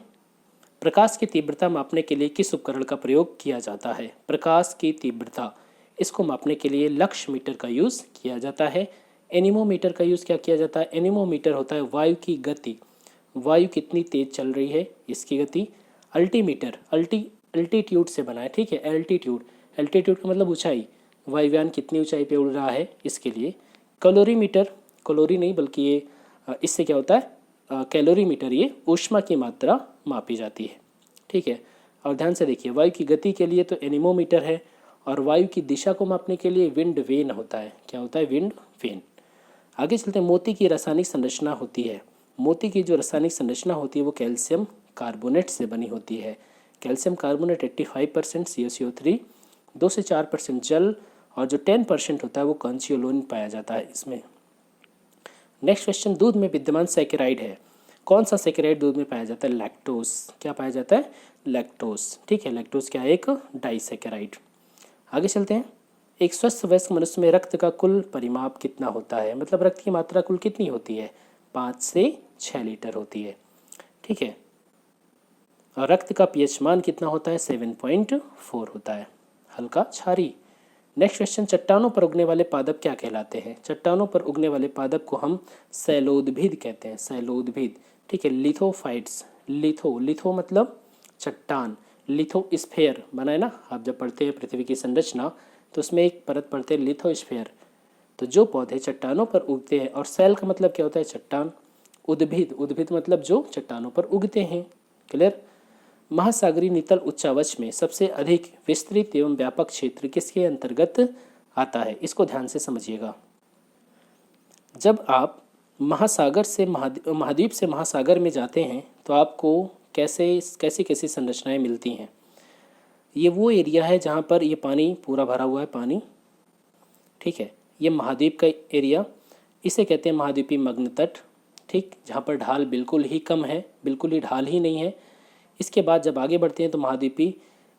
प्रकाश की तीव्रता मापने के लिए किस उपकरण का प्रयोग किया जाता है? प्रकाश की तीव्रता, इसको मापने के लिए लक्स मीटर का यूज़ किया जाता है। एनीमोमीटर का यूज़ क्या किया जाता है? एनीमोमीटर होता है वायु की गति, वायु कितनी तेज चल रही है इसकी गति। अल्टीमीटर, अल्टीट्यूड से बना है। ठीक है, एल्टीट्यूड का मतलब ऊंचाई, वायुयान कितनी ऊंचाई पे उड़ रहा है इसके लिए। कैलोरीमीटर, कैलोरी नहीं बल्कि ये इससे क्या होता है, कैलोरीमीटर ये ऊष्मा की मात्रा मापी जाती है। ठीक है, और ध्यान से देखिए, वायु की गति के लिए तो एनीमोमीटर है, और वायु की दिशा को मापने के लिए विंड वेन होता है। क्या होता है? Wind vane. आगे चलते हैं, मोती की रासायनिक संरचना होती है। मोती की जो रासायनिक संरचना होती है वो कैल्शियम कार्बोनेट से बनी होती है। कैल्शियम कार्बोनेट 85% CaCO3, 2 से 4% जल, और जो 10% होता है वो कंचियोलोन पाया जाता है इसमें। नेक्स्ट क्वेश्चन, दूध में विद्यमान सैकेराइड है। कौन सा सैकेराइड दूध में पाया जाता है? लैक्टोज। क्या पाया जाता है? लैक्टोज। ठीक है, लैक्टोज क्या है? एक डाइसैकेराइड। आगे चलते हैं, एक स्वस्थ वयस्क मनुष्य में रक्त का कुल परिमाप कितना होता है? मतलब रक्त की मात्रा कुल कितनी होती है? 5 से 6 लीटर होती है। ठीक है, और रक्त का पीएच मान कितना होता है? 7.4 होता है, हल्का क्षारीय। नेक्स्ट क्वेश्चन, चट्टानों पर उगने वाले पादप क्या कहलाते हैं? चट्टानों पर उगने वाले पादप को हम शैलोद्भिद कहते हैं। शैलोद्भिद। ठीक है, लिथोफाइट्स। लिथो मतलब चट्टान, लिथोस्फेयर बना है ना, आप जब पढ़ते हैं पृथ्वी की संरचना तो उसमें एक परत पढ़ते हैं लिथोस्फेयर। तो जो पौधे चट्टानों पर उगते हैं, और शैल का मतलब क्या होता है? चट्टान। उद्भिद मतलब जो चट्टानों पर उगते हैं। क्लियर? महासागरीय नितल उच्चावच में सबसे अधिक विस्तृत एवं व्यापक क्षेत्र किसके अंतर्गत आता है? इसको ध्यान से समझिएगा। जब आप महासागर से महाद्वीप से महासागर में जाते हैं तो आपको कैसी संरचनाएं मिलती हैं? ये वो एरिया है जहाँ पर ये पानी पूरा भरा हुआ है, पानी। ठीक है, ये महाद्वीप का एरिया, इसे कहते हैं महाद्वीपीय मग्न तट। ठीक, जहाँ पर ढाल बिल्कुल ही कम है, बिल्कुल ही ढाल ही नहीं है। इसके बाद जब आगे बढ़ते हैं तो महाद्वीपीय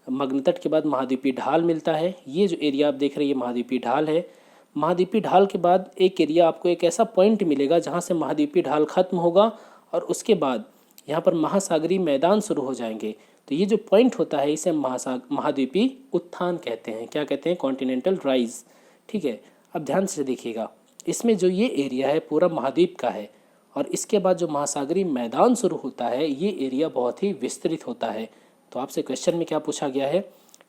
मग्न तट के बाद महाद्वीपीय ढाल मिलता है। ये जो एरिया आप देख रहे हैं ये महाद्वीपीय ढाल है। महाद्वीपीय ढाल के बाद एक एरिया आपको एक ऐसा पॉइंट मिलेगा जहाँ से महाद्वीपीय ढाल खत्म होगा, और उसके बाद यहाँ पर महासागरीय मैदान शुरू हो जाएंगे। तो ये जो पॉइंट होता है इसे महाद्वीपीय उत्थान कहते हैं। क्या कहते हैं? Continental rise. ठीक है, अब ध्यान से देखिएगा, इसमें जो ये एरिया है पूरा महाद्वीप का है, और इसके बाद जो महासागरीय मैदान शुरू होता है ये एरिया बहुत ही विस्तृत होता है। तो आपसे क्वेश्चन में क्या पूछा गया है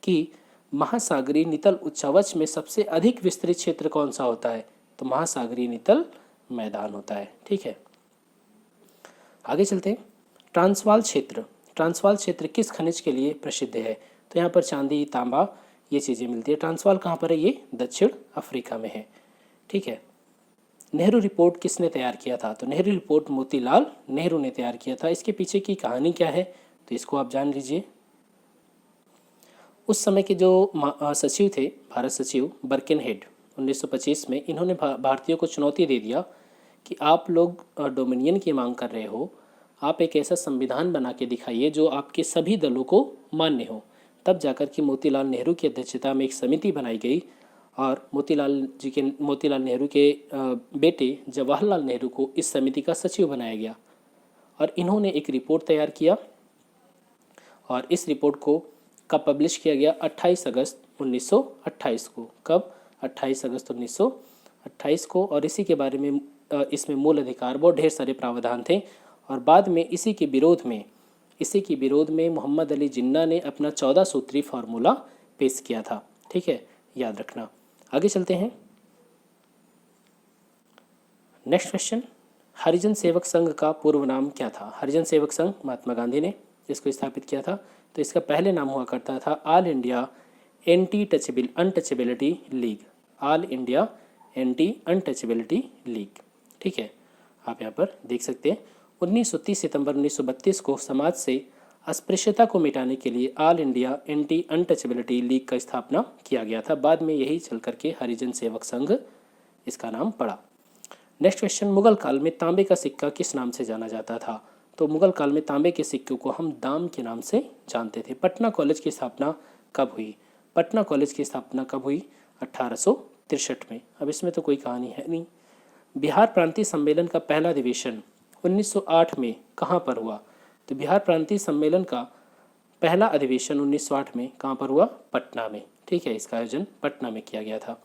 कि महासागरीय नितल उच्चावच में सबसे अधिक विस्तृत क्षेत्र कौन सा होता है? तो महासागरीय नितल मैदान होता है। ठीक है, आगे चलते हैं, ट्रांसवाल क्षेत्र। ट्रांसवाल क्षेत्र किस खनिज के लिए प्रसिद्ध है? तो यहाँ पर चांदी, तांबा ये चीज़ें मिलती है। ट्रांसवाल कहाँ पर है? ये दक्षिण अफ्रीका में है। ठीक है, नेहरू रिपोर्ट किसने तैयार किया था? तो नेहरू रिपोर्ट मोतीलाल नेहरू ने तैयार किया था। इसके पीछे की कहानी क्या है तो इसको आप जान लीजिए। उस समय के जो सचिव थे, भारत सचिव बर्किनहेड, 1925 में इन्होंने भारतीयों को चुनौती दे दिया कि आप लोग डोमिनियन की मांग कर रहे हो, आप एक ऐसा संविधान बना के दिखाइए जो आपके सभी दलों को मान्य हो। तब जाकर के मोतीलाल नेहरू की अध्यक्षता में एक समिति बनाई गई, और मोतीलाल नेहरू के बेटे जवाहरलाल नेहरू को इस समिति का सचिव बनाया गया, और इन्होंने एक रिपोर्ट तैयार किया, और इस रिपोर्ट को कब पब्लिश किया गया? 28 अगस्त 1928 को। कब? 28 अगस्त 1928 को। और इसी के बारे में इसमें मूल अधिकार बहुत ढेर सारे प्रावधान थे, और बाद में इसी के विरोध में मोहम्मद अली जिन्ना ने अपना 14 सूत्री फार्मूला पेश किया था। ठीक है, याद रखना। आगे चलते हैं, नेक्स्ट क्वेश्चन, हरिजन सेवक संघ का पूर्व नाम क्या था? हरिजन सेवक संघ महात्मा गांधी ने इसको स्थापित किया था। तो इसका पहले नाम हुआ करता था all India anti untouchability league. All India anti untouchability league. ठीक है, आप यहाँ पर देख सकते हैं। 1930 सितंबर 1932 को समाज से अस्पृश्यता को मिटाने के लिए all India anti untouchability league का स्थापना किया गया था। बाद में यही चल करके हरिजन सेवक संघ इसका नाम पड़ा। नेक्स्ट क्वेश्चन, मुगल काल में तांबे का सिक्का किस नाम से जाना जाता था? तो मुगल काल में तांबे के सिक्कों को हम दाम के नाम से जानते थे। पटना कॉलेज की स्थापना कब हुई? पटना कॉलेज की स्थापना कब हुई? 1863 में। अब इसमें तो कोई कहानी है नहीं। बिहार प्रांतीय सम्मेलन का पहला अधिवेशन 1908 में कहाँ पर हुआ? तो बिहार प्रांतीय सम्मेलन का पहला अधिवेशन 1908 में कहाँ पर हुआ? पटना में। ठीक है, इसका आयोजन पटना में किया गया था।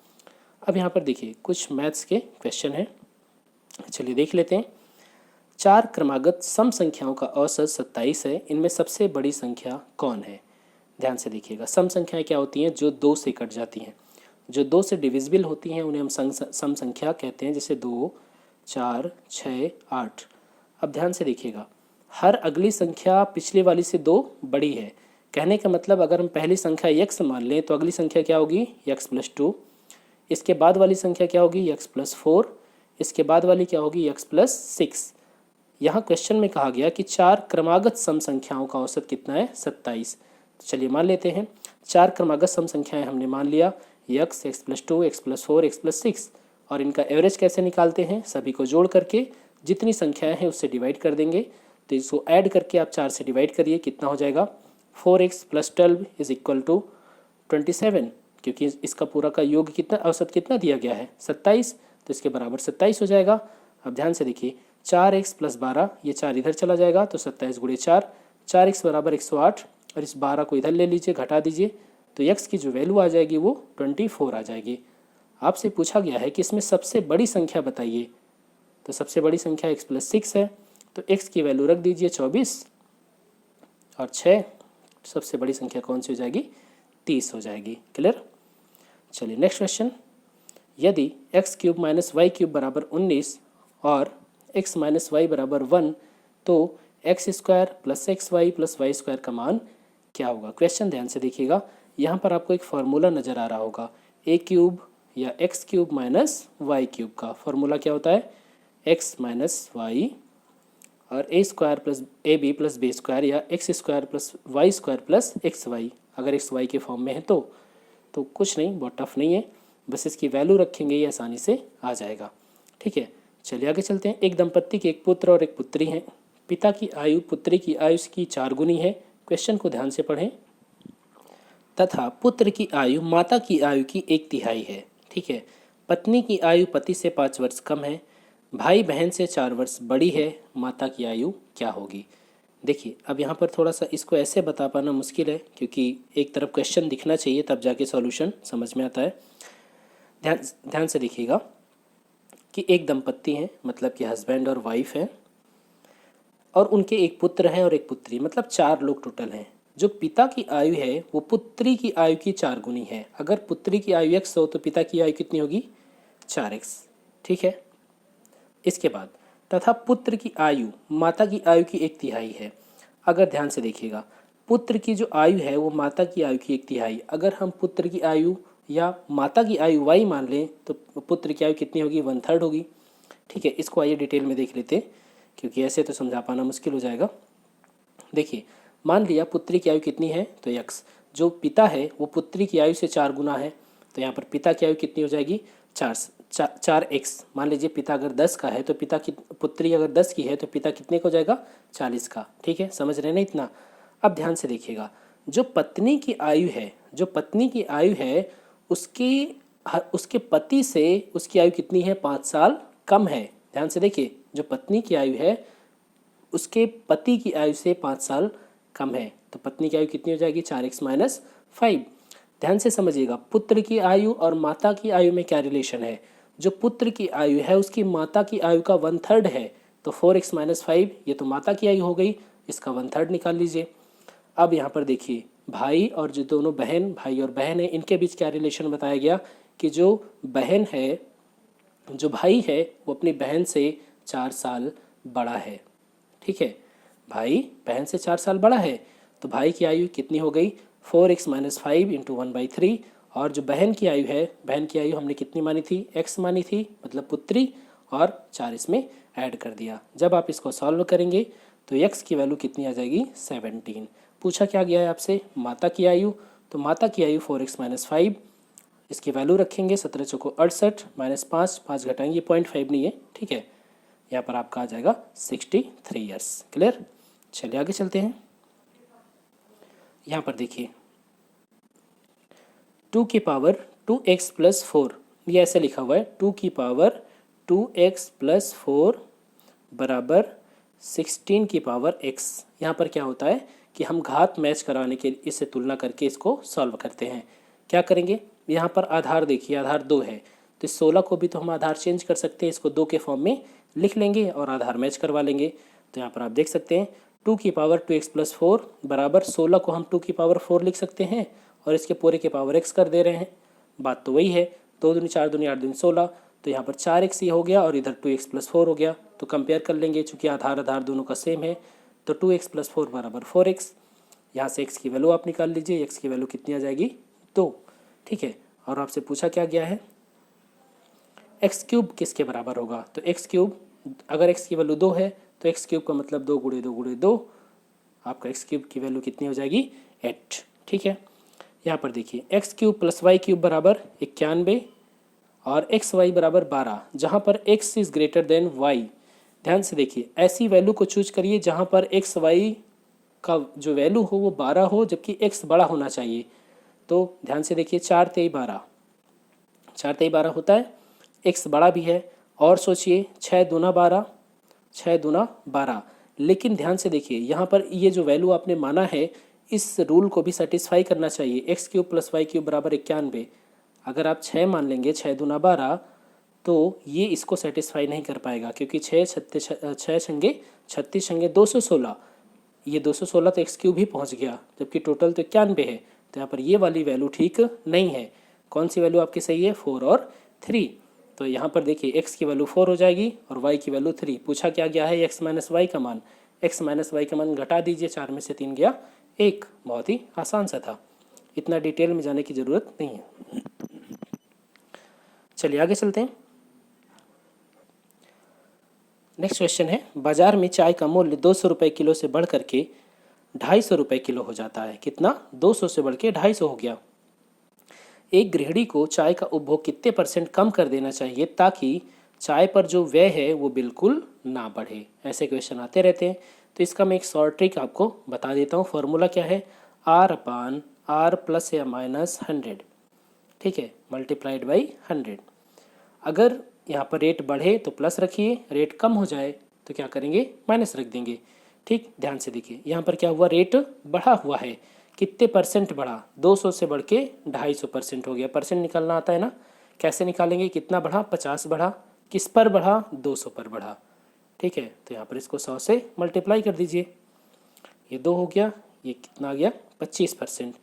अब यहाँ पर देखिए कुछ मैथ्स के क्वेश्चन हैं, चलिए देख लेते हैं। 4 क्रमागत सम संख्याओं का औसत 27 है, इनमें सबसे बड़ी संख्या कौन है? ध्यान से देखिएगा, सम संख्याएं क्या होती हैं? जो 2 से कट जाती हैं, जो 2 से डिविजिबल होती हैं उन्हें हम सम संख्या कहते हैं, जैसे 2, 4, 6, 8। अब ध्यान से देखिएगा, हर अगली संख्या पिछले वाली से 2 बड़ी है। कहने का मतलब अगर हम पहली संख्या x मान लें तो अगली संख्या क्या होगी x+2, इसके बाद वाली संख्या क्या होगी x+4, इसके बाद वाली क्या होगी x+6। यहाँ क्वेश्चन में कहा गया कि 4 क्रमागत सम संख्याओं का औसत कितना है 27। तो चलिए मान लेते हैं 4 क्रमागत सम संख्याएं हमने मान लिया x, x+2, x+4, x+6, और इनका एवरेज कैसे निकालते हैं, सभी को जोड़ करके जितनी संख्याएं हैं उससे डिवाइड कर देंगे। तो इसको ऐड करके आप 4 से डिवाइड करिए, कितना हो जाएगा 4x + 12 = 27, क्योंकि इसका पूरा का योग कितना, औसत कितना दिया गया है 27, तो इसके बराबर 27 हो जाएगा। अब ध्यान से देखिए 4x + 12, ये 4 इधर चला जाएगा तो 27 × 4, 4x = 108, और इस 12 को इधर ले लीजिए, घटा दीजिए, तो x की जो वैल्यू आ जाएगी वो 24 आ जाएगी। आपसे पूछा गया है कि इसमें सबसे बड़ी संख्या बताइए, तो सबसे बड़ी संख्या x+6 है, तो x की वैल्यू रख दीजिए 24 और 6, सबसे बड़ी संख्या कौन सी हो जाएगी 30 हो जाएगी। क्लियर। चलिए नेक्स्ट क्वेश्चन, यदि x³ - y³ = 19 और x - y = 1 तो x² + xy + y² का मान क्या होगा। क्वेश्चन ध्यान से देखिएगा, यहाँ पर आपको एक फार्मूला नज़र आ रहा होगा, a³ या x³ - y³ का फार्मूला क्या होता है x - y और a² + ab + b² या x² + y² + xy। अगर xy के फॉर्म में है तो कुछ नहीं, बहुत टफ नहीं है, बस इसकी वैल्यू रखेंगे ये आसानी से आ जाएगा। ठीक है, चलिए आगे चलते हैं। एक दंपत्ति के एक पुत्र और एक पुत्री हैं। पिता की आयु पुत्री की आयु की 4 गुनी है। क्वेश्चन को ध्यान से पढ़ें। तथा पुत्र की आयु माता की आयु की 1/3 है। ठीक है, पत्नी की आयु पति से 5 वर्ष कम है, भाई बहन से 4 वर्ष बड़ी है, माता की आयु क्या होगी। देखिए अब यहाँ पर थोड़ा सा इसको ऐसे बता पाना मुश्किल है, क्योंकि एक तरफ क्वेश्चन दिखना चाहिए तब जाके सॉल्यूशन समझ में आता है। ध्यान से देखिएगा कि एक दंपत्ति हैं, मतलब कि हस्बैंड और वाइफ हैं, और उनके एक पुत्र है और एक पुत्री, मतलब 4 लोग टोटल हैं। जो पिता की आयु है वो पुत्री की आयु की 4 गुनी है। अगर पुत्री की आयु x हो तो पिता की आयु कितनी होगी 4x। ठीक है, इसके बाद तथा पुत्र की आयु माता की आयु की 1/3 है। अगर ध्यान से देखिएगा, पुत्र की जो आयु है वो माता की आयु की 1/3, अगर हम पुत्र की आयु या माता की आयु y मान लें तो पुत्र की आयु कितनी होगी 1/3 होगी। ठीक है, इसको आइए डिटेल में देख लेते हैं, क्योंकि ऐसे तो समझा पाना मुश्किल हो जाएगा। देखिए मान लिया पुत्री की आयु कितनी है तो x, जो पिता है वो पुत्री की आयु से 4 गुना है, तो यहाँ पर पिता की आयु कितनी हो जाएगी 4x। मान लीजिए पिता अगर 10 का है तो पिता की पुत्री अगर 10 की है तो पिता कितने का हो जाएगा 40 का। ठीक है, समझ रहे ना इतना। अब ध्यान से देखिएगा, जो पत्नी की आयु है, जो पत्नी की आयु है उसके पति से उसकी आयु कितनी है 5 साल कम है। ध्यान से देखिए, जो पत्नी की आयु है उसके पति की आयु से 5 साल कम है, तो पत्नी की आयु कितनी हो जाएगी 4x - 5। ध्यान से समझिएगा, पुत्र की आयु और माता की आयु में क्या रिलेशन है। जो पुत्र की आयु है उसकी माता की आयु का 1/3 है, तो 4x - 5 ये तो माता की आयु हो गई, इसका 1/3 निकाल लीजिए। अब यहाँ पर देखिए भाई और जो दोनों बहन, भाई और बहन है, इनके बीच क्या रिलेशन बताया गया कि जो बहन है, जो भाई है वो अपनी बहन से 4 साल बड़ा है। ठीक है, भाई बहन से 4 साल बड़ा है, तो भाई की आयु कितनी हो गई 4x - 5 × 1/3, और जो बहन की आयु है, बहन की आयु हमने कितनी मानी थी x मानी थी, मतलब पुत्री, और 4 इसमें ऐड कर दिया। जब आप इसको सॉल्व करेंगे तो x की वैल्यू कितनी आ जाएगी 17। पूछा क्या गया है आपसे माता की आयु, तो माता की आयु 4x - 5, इसकी वैल्यू रखेंगे 17 चौको 68 -5, 5 घटाएंगे 0.5 नहीं है। ठीक है, यहाँ पर आपका आ जाएगा 63 ईयर्स। क्लियर। चलिए आगे चलते हैं। यहाँ पर देखिए 2 की पावर 2x + 4, ये ऐसे लिखा हुआ है 2 की पावर 2x + 4 बराबर 16 की पावर x। यहाँ पर क्या होता है कि हम घात मैच कराने के इससे तुलना करके इसको सॉल्व करते हैं। क्या करेंगे, यहाँ पर आधार देखिए, आधार 2 है, तो 16 को भी तो हम आधार चेंज कर सकते हैं, इसको 2 के फॉर्म में लिख लेंगे और आधार मैच करवा लेंगे। तो यहाँ पर आप देख सकते हैं 2 की पावर 2x + 4 बराबर 16 को हम 2 की पावर 4 लिख सकते हैं और इसके पूरे के पावर x कर दे रहे हैं। बात तो वही है, 2 दूनी 4 दूनी 8 दूनी 16, तो यहाँ पर 4x ये हो गया और इधर 2x + 4 हो गया, तो कंपेयर कर लेंगे, चूँकि आधार आधार दोनों का सेम है। तो 2x + 4 = 4x। यहाँ से x की वैल्यू आप निकाल लीजिए, x की वैल्यू कितनी आ जाएगी 2। ठीक है, और आपसे पूछा क्या गया है x³ किसके बराबर होगा, तो x³ अगर x की वैल्यू 2 है तो x³ का मतलब 2 × 2 × 2, आपका x³ की वैल्यू कितनी हो जाएगी 8। ठीक है, यहाँ पर देखिए x³ + y³ बराबर 91 और xy बराबर 12, जहाँ पर x is greater than y। ध्यान से देखिए, ऐसी वैल्यू को चूज करिए जहाँ पर xy का जो वैल्यू हो वो 12 हो, जबकि x बड़ा होना चाहिए। तो ध्यान से देखिए 4 × 3 = 12, 4 × 3 = 12 होता है, x बड़ा भी है। और सोचिए 6 × 2 = 12, 6 × 2 = 12। लेकिन ध्यान से देखिए यहाँ पर ये जो वैल्यू आपने माना है, इस रूल को भी सेटिस्फाई करना चाहिए। x³ + y³ बराबर 91, अगर आप 6 मान लेंगे, 6 × 2 = 12, तो ये इसको सेटिस्फाई नहीं कर पाएगा, क्योंकि 6 छंगे 36 छंगे 216, ये 216 तो x³ ही पहुँच गया, जबकि टोटल तो 91 है। तो यहाँ पर ये वाली वैल्यू ठीक नहीं है। कौन सी वैल्यू आपकी सही है, 4 और 3। तो यहाँ पर देखिए x की वैल्यू 4 हो जाएगी और y की वैल्यू 3। पूछा क्या गया है, x - y का मान। x - y का मान घटा दीजिए, 4 में से 3 गया 1। बहुत ही आसान सा था, इतना डिटेल में जाने की ज़रूरत नहीं है। चलिए आगे चलते हैं। नेक्स्ट क्वेश्चन है, बाजार में चाय का मूल्य 200 रुपये किलो से बढ़ करके 250 रुपये किलो हो जाता है। कितना, 200 से बढ़ के 250 हो गया। एक गृहिणी को चाय का उपभोग कितने % कम कर देना चाहिए ताकि चाय पर जो व्यय है वो बिल्कुल ना बढ़े। ऐसे क्वेश्चन आते रहते हैं, तो इसका मैं एक शॉर्ट ट्रिक आपको बता देता हूँ। फॉर्मूला क्या है, R/R + या -100, ठीक है, × 100। अगर यहाँ पर रेट बढ़े तो प्लस रखिए, रेट कम हो जाए तो क्या करेंगे, माइनस रख देंगे। ठीक, ध्यान से देखिए यहाँ पर क्या हुआ, रेट बढ़ा हुआ है, कितने % बढ़ा, 200 से बढ़ के 250% हो गया। परसेंट निकालना आता है ना, कैसे निकालेंगे, कितना बढ़ा, 50 बढ़ा, किस पर बढ़ा, 200 पर बढ़ा। ठीक है, तो यहाँ पर इसको 100 से मल्टीप्लाई कर दीजिए, ये 2 हो गया, ये कितना आ गया 25%।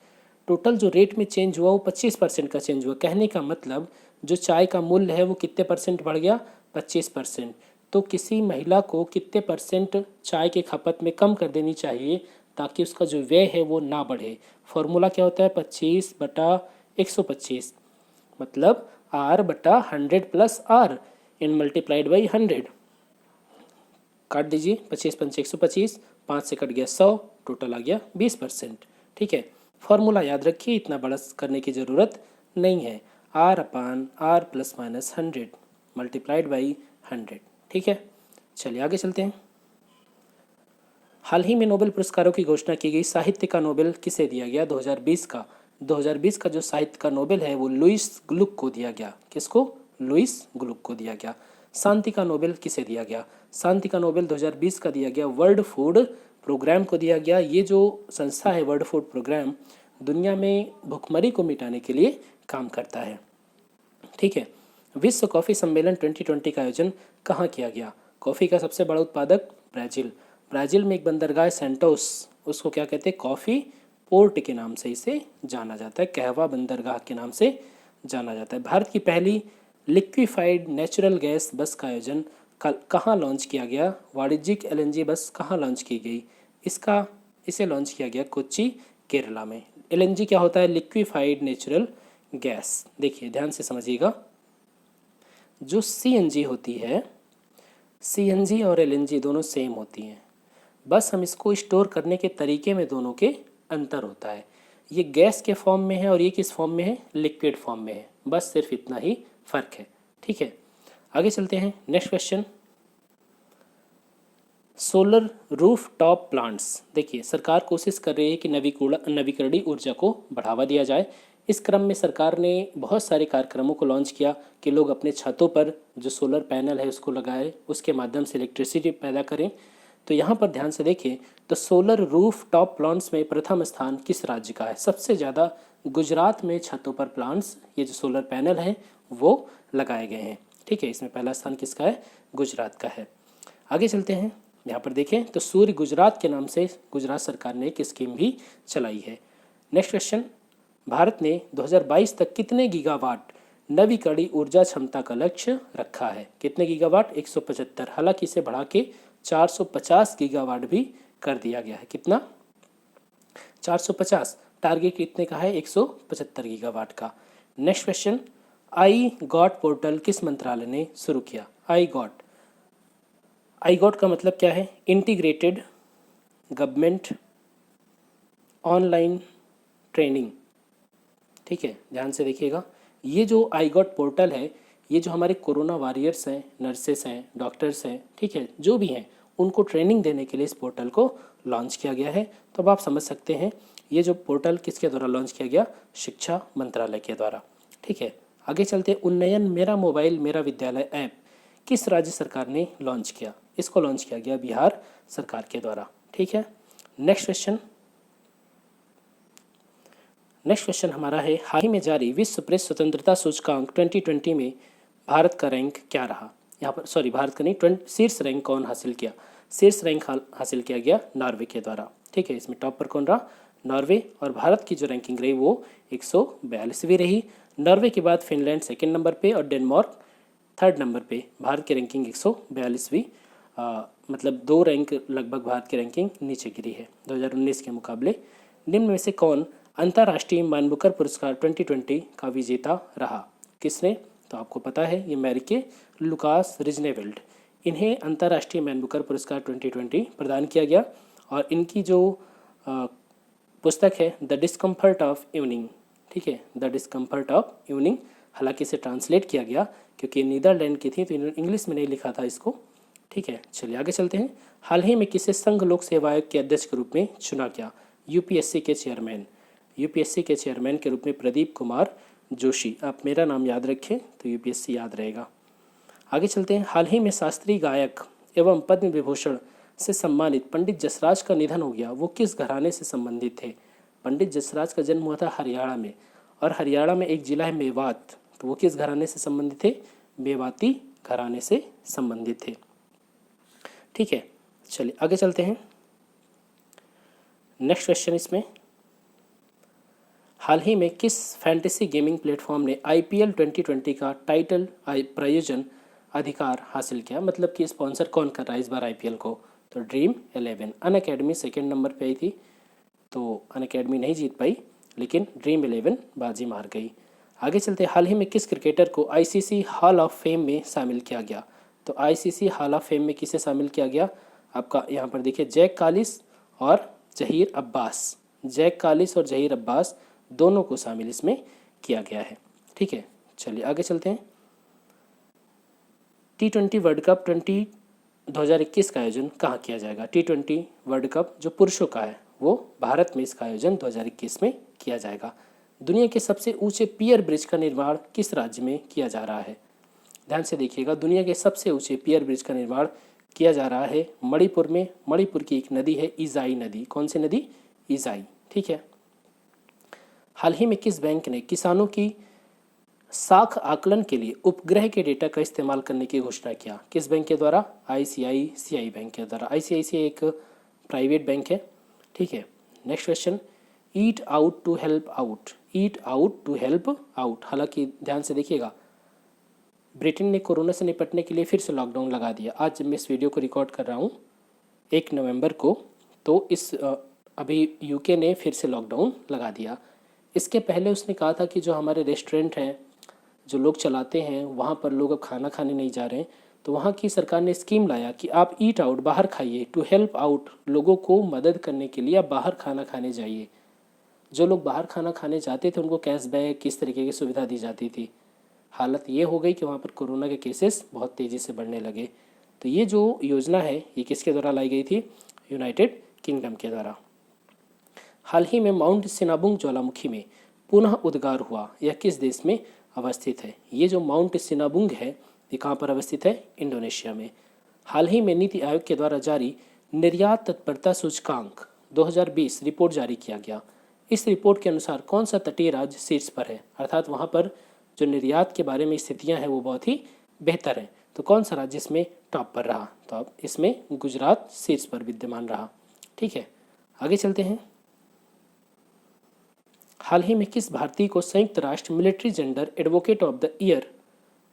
टोटल जो रेट में चेंज हुआ वो 25% का चेंज हुआ। कहने का मतलब जो चाय का मूल्य है वो कितने % बढ़ गया, 25%। तो किसी महिला को कितने % चाय के खपत में कम कर देनी चाहिए ताकि उसका जो व्यय है वो ना बढ़े। फॉर्मूला क्या होता है, 25/125, मतलब R/100 + R इन × 100। काट दीजिए, 25 × 5 = 125, 5 से कट गया 100, टोटल आ गया 20%। ठीक है, फॉर्मूला याद रखिए, इतना बड़ा करने की ज़रूरत नहीं है। R/R ± 100 × 100। ठीक है, चलिए आगे चलते हैं। हाल ही में नोबेल पुरस्कारों की घोषणा की गई। साहित्य का नोबेल किसे दिया गया 2020 का? 2020 का जो साहित्य का नोबेल है वो लुईस ग्लुक को दिया गया। किसको? लुईस ग्लुक को दिया गया। शांति का नोबेल किसे दिया गया? शांति का नोबेल 2020 का दिया गया वर्ल्ड फूड प्रोग्राम को दिया गया। ये जो संस्था है वर्ल्ड फूड प्रोग्राम, दुनिया में भुखमरी को मिटाने के लिए काम करता है। ठीक है, विश्व कॉफ़ी सम्मेलन 2020 का आयोजन कहाँ किया गया? कॉफ़ी का सबसे बड़ा उत्पादक ब्राज़ील। ब्राज़ील में एक बंदरगाह सेंटोस, उसको क्या कहते हैं, कॉफ़ी पोर्ट के नाम से इसे जाना जाता है, कहवा बंदरगाह के नाम से जाना जाता है। भारत की पहली लिक्विफाइड नेचुरल गैस बस का आयोजन कहाँ लॉन्च किया गया? वाणिज्यिक LNG बस कहाँ लॉन्च की गई? इसे लॉन्च किया गया कोच्चि, केरला में। LNG क्या होता है? Liquefied natural gas. देखिए ध्यान से समझिएगा, जो CNG होती है, CNG और LNG दोनों सेम होती हैं, बस हम इसको स्टोर करने के तरीके में दोनों के अंतर होता है। ये गैस के फॉर्म में है और ये किस फॉर्म में है? लिक्विड फॉर्म में है, बस सिर्फ इतना ही फ़र्क है। ठीक है, आगे चलते हैं। Next question, solar roof top plants. देखिए सरकार कोशिश कर रही है कि नवीकरणीय ऊर्जा को बढ़ावा दिया जाए। इस क्रम में सरकार ने बहुत सारे कार्यक्रमों को लॉन्च किया कि लोग अपने छतों पर जो सोलर पैनल है उसको लगाएं, उसके माध्यम से इलेक्ट्रिसिटी पैदा करें। तो यहाँ पर ध्यान से देखें तो सोलर रूफ टॉप प्लांट्स में प्रथम स्थान किस राज्य का है? सबसे ज़्यादा गुजरात में छतों पर प्लांट्स, ये जो सोलर पैनल हैं वो लगाए गए हैं। ठीक है, इसमें पहला स्थान किसका है? गुजरात का है। आगे चलते हैं, यहाँ पर देखें तो सूर्य गुजरात के नाम से गुजरात सरकार ने एक स्कीम भी चलाई है। नेक्स्ट क्वेश्चन, भारत ने 2022 तक कितने गीगावाट नवीकरणीय ऊर्जा क्षमता का लक्ष्य रखा है। कितने गीगावाट? 175। हालांकि इसे बढ़ा के 450 गीगावाट भी कर दिया गया है। कितना? 450। टारगेट कितने का है? 175 गीगावाट का। Next question, I got portal किस मंत्रालय ने शुरू किया? आई गॉट का मतलब क्या है? Integrated government online training. ठीक है, ध्यान से देखिएगा। ये जो आई गॉट पोर्टल है, ये जो हमारे कोरोना वॉरियर्स हैं, नर्सेस हैं, डॉक्टर्स हैं, ठीक है, जो भी हैं, उनको ट्रेनिंग देने के लिए इस पोर्टल को लॉन्च किया गया है। तो अब आप समझ सकते हैं ये जो पोर्टल किसके द्वारा लॉन्च किया गया? शिक्षा मंत्रालय के द्वारा। ठीक है, आगे चलते। उन्नयन मेरा मोबाइल मेरा विद्यालय ऐप किस राज्य सरकार ने लॉन्च किया? इसको लॉन्च किया गया बिहार सरकार के द्वारा। ठीक है, नेक्स्ट क्वेश्चन हमारा है, हाल ही में जारी विश्व प्रेस स्वतंत्रता सूचकांक 2020 में भारत का रैंक क्या रहा? यहाँ पर भारत का नहीं, शीर्ष रैंक कौन हासिल किया? शीर्ष रैंक हासिल किया गया नॉर्वे के द्वारा। ठीक है, इसमें टॉप पर कौन रहा? नॉर्वे। और भारत की जो रैंकिंग रही वो 142वीं रही। नॉर्वे के बाद फिनलैंड सेकेंड नंबर पे और डेनमार्क थर्ड नंबर पे। भारत की रैंकिंग 142वीं, मतलब 2 रैंक लगभग भारत की रैंकिंग नीचे गिरी है 2019 के मुकाबले। निम्न में से कौन अंतर्राष्ट्रीय मानबुकर पुरस्कार 2020 का विजेता रहा? किसने? तो आपको पता है, ये अमेरिकी लुकास रिजनेवेल्ड। इन्हें अंतर्राष्ट्रीय मैनबुकर पुरस्कार 2020 प्रदान किया गया। और इनकी जो पुस्तक है द डिस्कम्फर्ट ऑफ इवनिंग। ठीक है, द डिस्कम्फर्ट ऑफ इवनिंग। हालांकि इसे ट्रांसलेट किया गया क्योंकि नीदरलैंड की थी तो इंग्लिश में नहीं लिखा था इसको। ठीक है, चलिए आगे चलते हैं। हाल ही में किसे संघ लोक सेवा आयोग के अध्यक्ष के रूप में चुना गया? यूपीएससी के चेयरमैन। यूपीएससी के चेयरमैन के रूप में प्रदीप कुमार जोशी। आप मेरा नाम याद रखें तो यूपीएससी याद रहेगा। आगे चलते हैं। हाल ही में शास्त्रीय गायक एवं पद्म विभूषण से सम्मानित पंडित जसराज का निधन हो गया। वो किस घराने से संबंधित थे? पंडित जसराज का जन्म हुआ था हरियाणा में, और हरियाणा में एक जिला है मेवात। तो वो किस घराने से संबंधित थे? मेवाती घराने से संबंधित थे। ठीक है, चलिए आगे चलते हैं। नेक्स्ट क्वेश्चन इसमें, हाल ही में किस फैंटेसी गेमिंग प्लेटफॉर्म ने IPL 2020 का टाइटल प्रायोजन अधिकार हासिल किया? मतलब कि स्पॉन्सर कौन कर रहा है इस बार IPL को? तो ड्रीम 11। अनअकैडमी सेकेंड नंबर पे आई थी, तो अनअकैडमी नहीं जीत पाई, लेकिन ड्रीम 11 बाजी मार गई। आगे चलते, हाल ही में किस क्रिकेटर को ICC हॉल ऑफ फेम में शामिल किया गया? तो ICC हॉल ऑफ फेम में किसे शामिल किया गया? आपका यहाँ पर देखिए, जैक कालिस और जहीर अब्बास। जैक कालिस और जहीर अब्बास दोनों को शामिल इसमें किया गया है। ठीक है, चलिए आगे चलते हैं। T20 वर्ल्ड कप 2021 का आयोजन कहाँ किया जाएगा? T20 वर्ल्ड कप जो पुरुषों का है वो भारत में इसका आयोजन 2021 में किया जाएगा। दुनिया के सबसे ऊंचे पियर ब्रिज का निर्माण किस राज्य में किया जा रहा है? ध्यान से देखिएगा, दुनिया के सबसे ऊंचे पियर ब्रिज का निर्माण किया जा रहा है मणिपुर में। मणिपुर की एक नदी है ईजाई नदी। कौन सी नदी? ईजाई। ठीक है, हाल ही में किस बैंक ने किसानों की साख आकलन के लिए उपग्रह के डेटा का इस्तेमाल करने की घोषणा किया? किस बैंक के द्वारा? ICICI बैंक के द्वारा। ICICI एक प्राइवेट बैंक है। ठीक है, next question, eat out to help out. Eat out to help out. हालांकि ध्यान से देखिएगा, ब्रिटेन ने कोरोना से निपटने के लिए फिर से लॉकडाउन लगा दिया। आज जब मैं इस वीडियो को रिकॉर्ड कर रहा हूँ 1 नवंबर को, तो अभी UK ने फिर से लॉकडाउन लगा दिया। इसके पहले उसने कहा था कि जो हमारे रेस्टोरेंट हैं, जो लोग चलाते हैं, वहाँ पर लोग अब खाना खाने नहीं जा रहे हैं। तो वहाँ की सरकार ने स्कीम लाया कि आप ईट आउट, बाहर खाइए, टू हेल्प आउट, लोगों को मदद करने के लिए आप बाहर खाना खाने जाइए। जो लोग बाहर खाना खाने जाते थे उनको कैशबैक, किस तरीके की सुविधा दी जाती थी। हालत ये हो गई कि वहाँ पर कोरोना के केसेस बहुत तेज़ी से बढ़ने लगे। तो ये जो योजना है ये किसके द्वारा लाई गई थी? यूनाइटेड किंगडम के द्वारा। हाल ही में माउंट सिनाबुंग ज्वालामुखी में पुनः उद्गार हुआ, यह किस देश में अवस्थित है? ये जो माउंट सिनाबुंग है ये कहाँ पर अवस्थित है? इंडोनेशिया में। हाल ही में नीति आयोग के द्वारा जारी निर्यात तत्परता सूचकांक 2020 रिपोर्ट जारी किया गया। इस रिपोर्ट के अनुसार कौन सा तटीय राज्य शीर्ष पर है? अर्थात वहाँ पर जो निर्यात के बारे में स्थितियाँ हैं वो बहुत ही बेहतर हैं। तो कौन सा राज्य इसमें टॉप पर रहा? तो अब इसमें गुजरात शीर्ष पर विद्यमान रहा। ठीक है, आगे चलते हैं। हाल ही में किस भारतीय को संयुक्त राष्ट्र military gender advocate of the year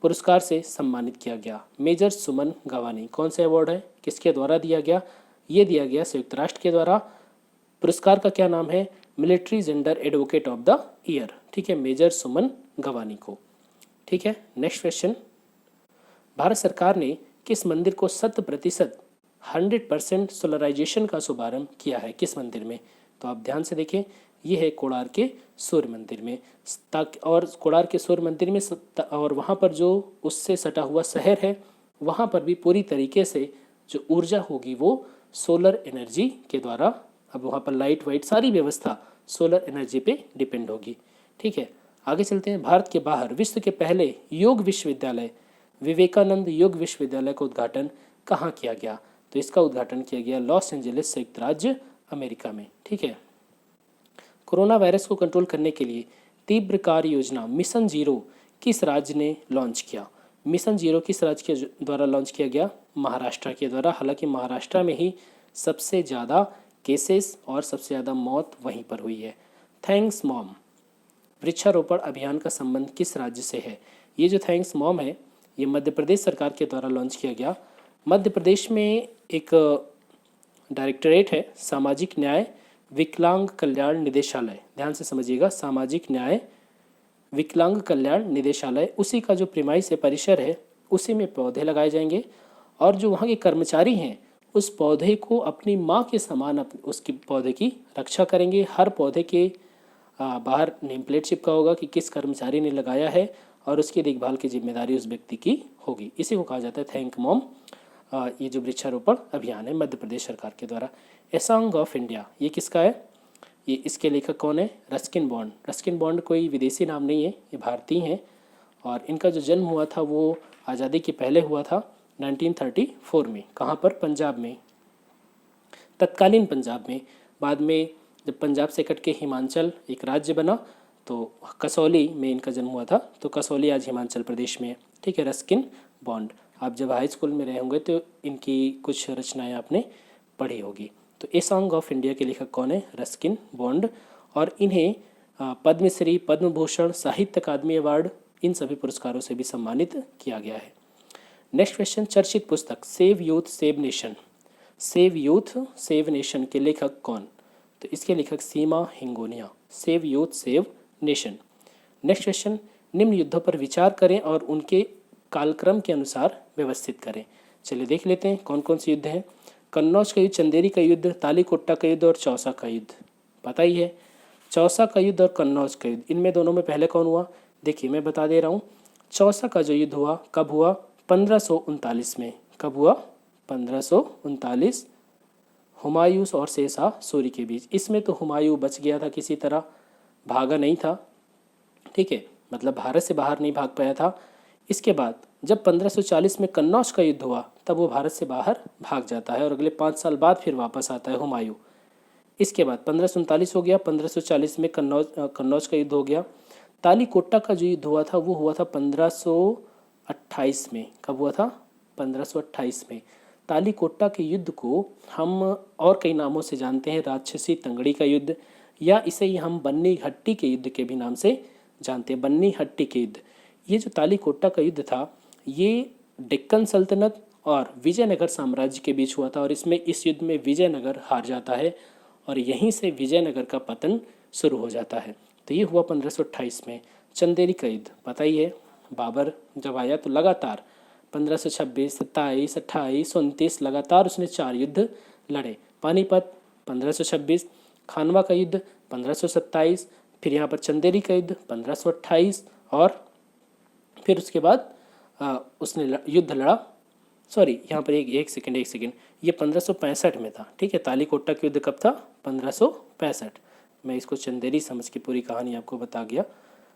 पुरस्कार से सम्मानित किया गया? मेजर सुमन गवानी। कौन सा अवार्ड है, किसके द्वारा दिया गया? ये दिया गया संयुक्त राष्ट्र के द्वारा। पुरस्कार का क्या नाम है? Military gender advocate of the year. ठीक है, मेजर सुमन गवानी को। ठीक है, नेक्स्ट क्वेश्चन। भारत सरकार ने किस मंदिर को 100% सोलराइजेशन का शुभारंभ किया है? किस मंदिर में? तो आप ध्यान से देखें, ये है कोणार्क के सूर्य मंदिर में। और कोणार्क के सूर्य मंदिर में और वहाँ पर जो उससे सटा हुआ शहर है, वहाँ पर भी पूरी तरीके से जो ऊर्जा होगी वो सोलर एनर्जी के द्वारा, अब वहाँ पर लाइट वाइट सारी व्यवस्था सोलर एनर्जी पे डिपेंड होगी। ठीक है, आगे चलते हैं। भारत के बाहर विश्व के पहले योग विश्वविद्यालय विवेकानंद योग विश्वविद्यालय का उद्घाटन कहाँ किया गया? तो इसका उद्घाटन किया गया लॉस एंजलिस, संयुक्त राज्य अमेरिका में। ठीक है, कोरोना वायरस को कंट्रोल करने के लिए तीव्र कार्य योजना मिशन जीरो किस राज्य ने लॉन्च किया? मिशन जीरो किस राज्य के द्वारा लॉन्च किया गया? महाराष्ट्र के द्वारा। हालांकि महाराष्ट्र में ही सबसे ज़्यादा केसेस और सबसे ज़्यादा मौत वहीं पर हुई है। थैंक्स मॉम वृक्षारोपण अभियान का संबंध किस राज्य से है? ये जो थैंक्स मॉम है, ये मध्य प्रदेश सरकार के द्वारा लॉन्च किया गया। मध्य प्रदेश में एक डायरेक्टरेट है, सामाजिक न्याय विकलांग कल्याण निदेशालय। ध्यान से समझिएगा, सामाजिक न्याय विकलांग कल्याण निदेशालय, उसी का जो प्रीमाइस है, परिसर है, उसी में पौधे लगाए जाएंगे। और जो वहाँ के कर्मचारी हैं उस पौधे को अपनी माँ के समान उसकी पौधे की रक्षा करेंगे। हर पौधे के बाहर नेम प्लेट चिपका होगा कि किस कर्मचारी ने लगाया है और उसकी देखभाल की जिम्मेदारी उस व्यक्ति की होगी। इसी को कहा जाता है थैंक मॉम। ये जो वृक्षारोपण अभियान है मध्य प्रदेश सरकार के द्वारा। ए सॉन्ग ऑफ इंडिया, ये किसका है? ये इसके लेखक कौन है? Ruskin bond. रस्किन बॉन्ड कोई विदेशी नाम नहीं है, ये भारतीय हैं। और इनका जो जन्म हुआ था वो आज़ादी के पहले हुआ था 1934 में। कहाँ पर? पंजाब में, तत्कालीन पंजाब में। बाद में जब पंजाब से कट के हिमाचल एक राज्य बना तो कसौली में इनका जन्म हुआ था। तो कसौली आज हिमाचल प्रदेश में है। ठीक है, रस्किन बॉन्ड। आप जब हाई स्कूल में रहे होंगे तो इनकी कुछ रचनाएं आपने पढ़ी होगी। तो ए सॉन्ग ऑफ इंडिया के लेखक कौन है? Ruskin bond. और इन्हें पद्मश्री, पद्म भूषण, साहित्य अकादमी अवार्ड, इन सभी पुरस्कारों से भी सम्मानित किया गया है। Next question. चर्चित पुस्तक save youth save nation, save youth save nation के लेखक कौन? तो इसके लेखक Seema Hingonia. Save youth save nation. Next question. निम्न युद्धों पर विचार करें और उनके कालक्रम के अनुसार व्यवस्थित करें। चलिए देख लेते हैं कौन कौन से युद्ध हैं। कन्नौज का युद्ध, चंदेरी का युद्ध, तालीकोट्टा का युद्ध और चौसा का युद्ध। पता ही है, चौसा का युद्ध और कन्नौज का युद्ध, इनमें दोनों में पहले कौन हुआ? देखिए मैं बता दे रहा हूँ। चौसा का जो युद्ध हुआ कब हुआ? 1539 में। कब हुआ? 1539, हुमायूं और शेरशाह सूरी के बीच। इसमें तो हुमायूं बच गया था, किसी तरह भागा नहीं था। ठीक है, मतलब भारत से बाहर नहीं भाग पाया था। इसके बाद जब 1540 में कन्नौज का युद्ध हुआ तब वो भारत से बाहर भाग जाता है और अगले 5 साल बाद फिर वापस आता है हुमायूं। इसके बाद 1539 हो गया, 1540 में कन्नौज का युद्ध हो गया। तालीकोट्टा का जो युद्ध हुआ था वो हुआ था 1528 में। कब हुआ था? 1528 में। तालीकोट्टा के युद्ध को हम और कई नामों से जानते हैं, राक्षसी तंगड़ी का युद्ध, या इसे ही हम बन्नी हट्टी के युद्ध के भी नाम से जानते हैं, बन्नी हट्टी के युद्ध। ये जो तालीकोट्टा का युद्ध था ये डेक्कन सल्तनत और विजयनगर साम्राज्य के बीच हुआ था और इस युद्ध में विजयनगर हार जाता है और यहीं से विजयनगर का पतन शुरू हो जाता है। तो ये हुआ 1528 में। चंदेरी का युद्ध पता ही है, बाबर जब आया तो लगातार 1526, 27, 28, 29 लगातार उसने 4 युद्ध लड़े। पानीपत 1526, खानवा का युद्ध 1527, फिर यहाँ पर चंदेरी का युद्ध 1528 और फिर उसके बाद उसने युद्ध लड़ा। सॉरी, यहाँ पर एक सेकंड, ये 1565 में था। ठीक है, तालीकोट्टा का युद्ध कब था? 1565। मैं इसको चंदेरी समझ के पूरी कहानी आपको बता गया।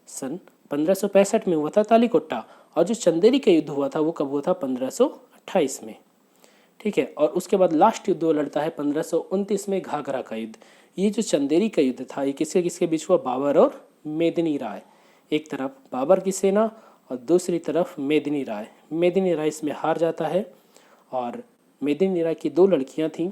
सन 1565 में हुआ था तालीकोट्टा और जो चंदेरी का युद्ध हुआ था वो कब हुआ था? 1528 में। ठीक है, और उसके बाद लास्ट युद्ध वो लड़ता है 1529 में, घाघरा का युद्ध। ये जो चंदेरी का युद्ध था ये किसके किसके बीच हुआ? बाबर और मेदिनी राय। एक तरफ बाबर की सेना और दूसरी तरफ मेदिनी राय। मेदिनी राय इसमें हार जाता है और मेदिनी राय की 2 लड़कियां थीं,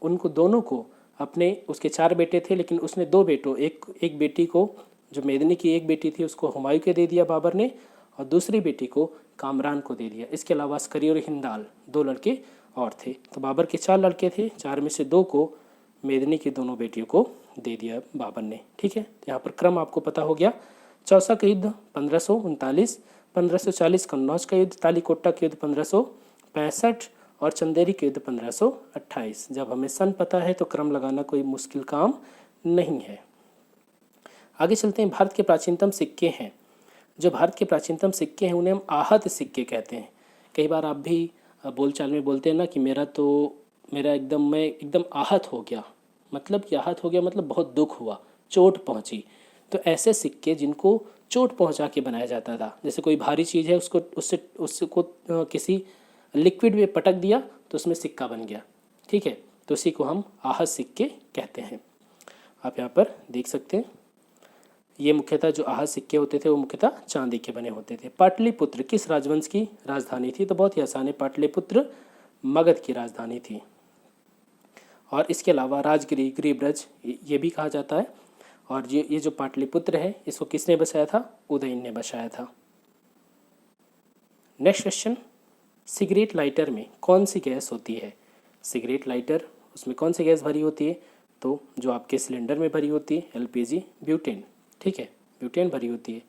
उनको दोनों को अपने उसके 4 बेटे थे, लेकिन उसने 2 बेटों एक बेटी को, जो मेदिनी की एक बेटी थी उसको हुमायूं के दे दिया बाबर ने, और दूसरी बेटी को कामरान को दे दिया। इसके अलावा अस्करी और हिंदाल 2 लड़के और थे। तो बाबर के 4 लड़के थे, 4 में से 2 को मेदिनी की दोनों बेटियों को दे दिया बाबर ने। ठीक है, यहाँ पर क्रम आपको पता हो गया। चौसा का युद्ध 1539, 1540 कन्नौज का युद्ध, तालीकोटा का युद्ध 1565 और चंदेरी का युद्ध 1528। जब हमें सन पता है तो क्रम लगाना कोई मुश्किल काम नहीं है। आगे चलते हैं। भारत के प्राचीनतम सिक्के हैं। जो भारत के प्राचीनतम सिक्के हैं उन्हें हम आहत सिक्के कहते हैं। कई बार आप भी बोलचाल में बोलते हैं ना कि मैं एकदम आहत हो गया। मतलब कि आहत हो गया मतलब बहुत दुख हुआ, चोट पहुंची। तो ऐसे सिक्के जिनको चोट पहुंचा के बनाया जाता था, जैसे कोई भारी चीज़ है उसको किसी लिक्विड में पटक दिया तो उसमें सिक्का बन गया। ठीक है, तो उसी को हम आहत सिक्के कहते हैं। आप यहाँ पर देख सकते हैं, ये मुख्यतः जो आहत सिक्के होते थे वो मुख्यतः चांदी के बने होते थे। पाटलिपुत्र किस राजवंश की राजधानी थी? तो बहुत ही आसान है, पाटलिपुत्र मगध की राजधानी थी। और इसके अलावा राजगिरी, गिरिब्रज ये भी कहा जाता है। और ये जो पाटलिपुत्र है इसको किसने बसाया था? उदयन ने बसाया था। नेक्स्ट क्वेश्चन, सिगरेट लाइटर में कौन सी गैस होती है? सिगरेट लाइटर, उसमें कौन सी गैस भरी होती है? तो जो आपके सिलेंडर में भरी होती है LPG, ब्यूटेन। ठीक है, ब्यूटेन भरी होती है।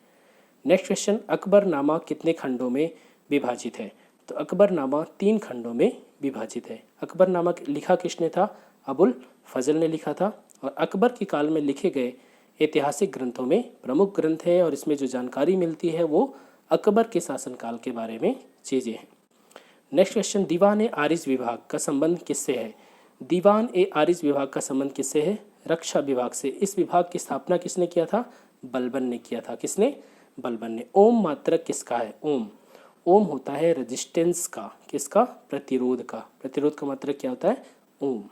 नेक्स्ट क्वेश्चन, अकबरनामा कितने खंडों में विभाजित है? तो अकबरनामा 3 खंडों में विभाजित है। अकबरनामा लिखा किसने था? अबुल फजल ने लिखा था। और अकबर के काल में लिखे गए ऐतिहासिक ग्रंथों में प्रमुख ग्रंथ है, और इसमें जो जानकारी मिलती है वो अकबर के शासनकाल के बारे में चीज़ें हैं। नेक्स्ट क्वेश्चन, दीवान ए आरिज विभाग का संबंध किससे है? दीवान ए आरिज विभाग का संबंध किससे है? रक्षा विभाग से। इस विभाग की स्थापना किसने किया था? बलबन ने किया था। किसने? बलबन ने। ओम मात्रक किसका है? ओम होता है रेजिस्टेंस का। किसका? प्रतिरोध का। प्रतिरोध का मात्रक क्या होता है? ओम।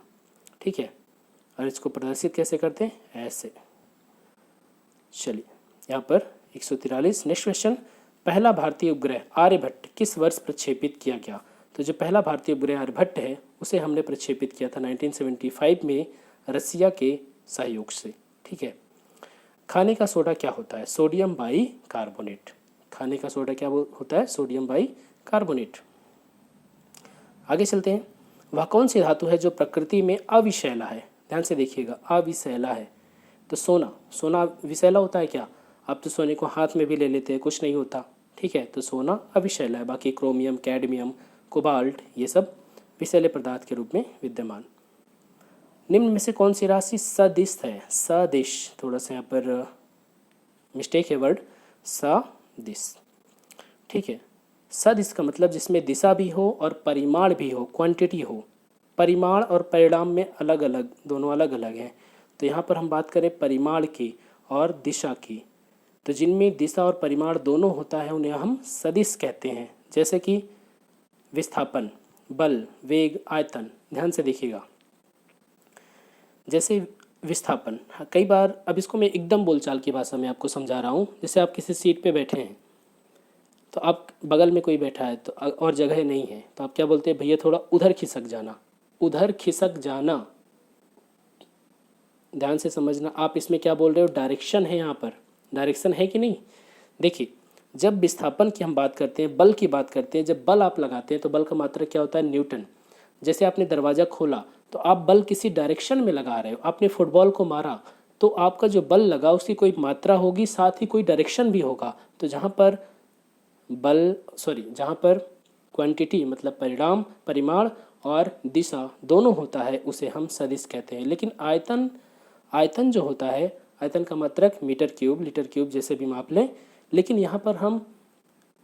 ठीक है, और इसको प्रदर्शित कैसे करते हैं? ऐसे। चलिए, यहाँ पर 143। नेक्स्ट क्वेश्चन, पहला भारतीय उपग्रह आर्यभट्ट किस वर्ष प्रक्षेपित किया गया? तो जो पहला भारतीय उपग्रह आर्यभट्ट है उसे हमने प्रक्षेपित किया था 1975 में रसिया के सहयोग से। ठीक है, खाने का सोडा क्या होता है? Sodium by carbonate. खाने का सोडा क्या होता है? Sodium by carbonate. आगे चलते हैं। वह कौन सी धातु है जो प्रकृति में अविषैला है? ध्यान से देखिएगा, अविषैला है। तो सोना विषैला होता है क्या? आप तो सोने को हाथ में भी ले लेते हैं, कुछ नहीं होता। ठीक है, तो सोना अविषैला है। बाकी क्रोमियम, कैडमियम, कोबाल्ट ये सब विषैले पदार्थ के रूप में विद्यमान। निम्न में से कौन सी राशि सदिश है? सदिश, थोड़ा सा यहाँ पर मिस्टेक है वर्ड, सदिश। ठीक है, सदिश का मतलब जिसमें दिशा भी हो और परिमाण भी हो, क्वांटिटी हो। परिमाण और परिणाम में अलग अलग, दोनों अलग अलग हैं। तो यहाँ पर हम बात करें परिमाण की और दिशा की, तो जिनमें दिशा और परिमाण दोनों होता है उन्हें हम सदिश कहते हैं। जैसे कि विस्थापन, बल, वेग, आयतन। ध्यान से देखिएगा, जैसे विस्थापन, कई बार, अब इसको मैं एकदम बोलचाल की भाषा में आपको समझा रहा हूँ। जैसे आप किसी सीट पे बैठे हैं, तो आप बगल में कोई बैठा है तो और जगह नहीं है, तो आप क्या बोलते हैं? भैया थोड़ा उधर खिसक जाना। उधर खिसक जाना, ध्यान से समझना। आप इसमें क्या बोल रहे हो? डायरेक्शन है, यहाँ पर डायरेक्शन है कि नहीं? देखिए, जब विस्थापन की हम बात करते हैं, बल की बात करते हैं, जब बल आप लगाते हैं तो बल का मात्रक क्या होता है? न्यूटन। जैसे आपने दरवाज़ा खोला तो आप बल किसी डायरेक्शन में लगा रहे हो। आपने फुटबॉल को मारा तो आपका जो बल लगा उसकी कोई मात्रा होगी, साथ ही कोई डायरेक्शन भी होगा। तो जहाँ पर जहाँ पर क्वांटिटी मतलब परिमाण और दिशा दोनों होता है उसे हम सदिश कहते हैं। लेकिन आयतन जो होता है, आयतन का मात्रक मीटर क्यूब, लीटर क्यूब जैसे भी माप लें। लेकिन यहाँ पर हम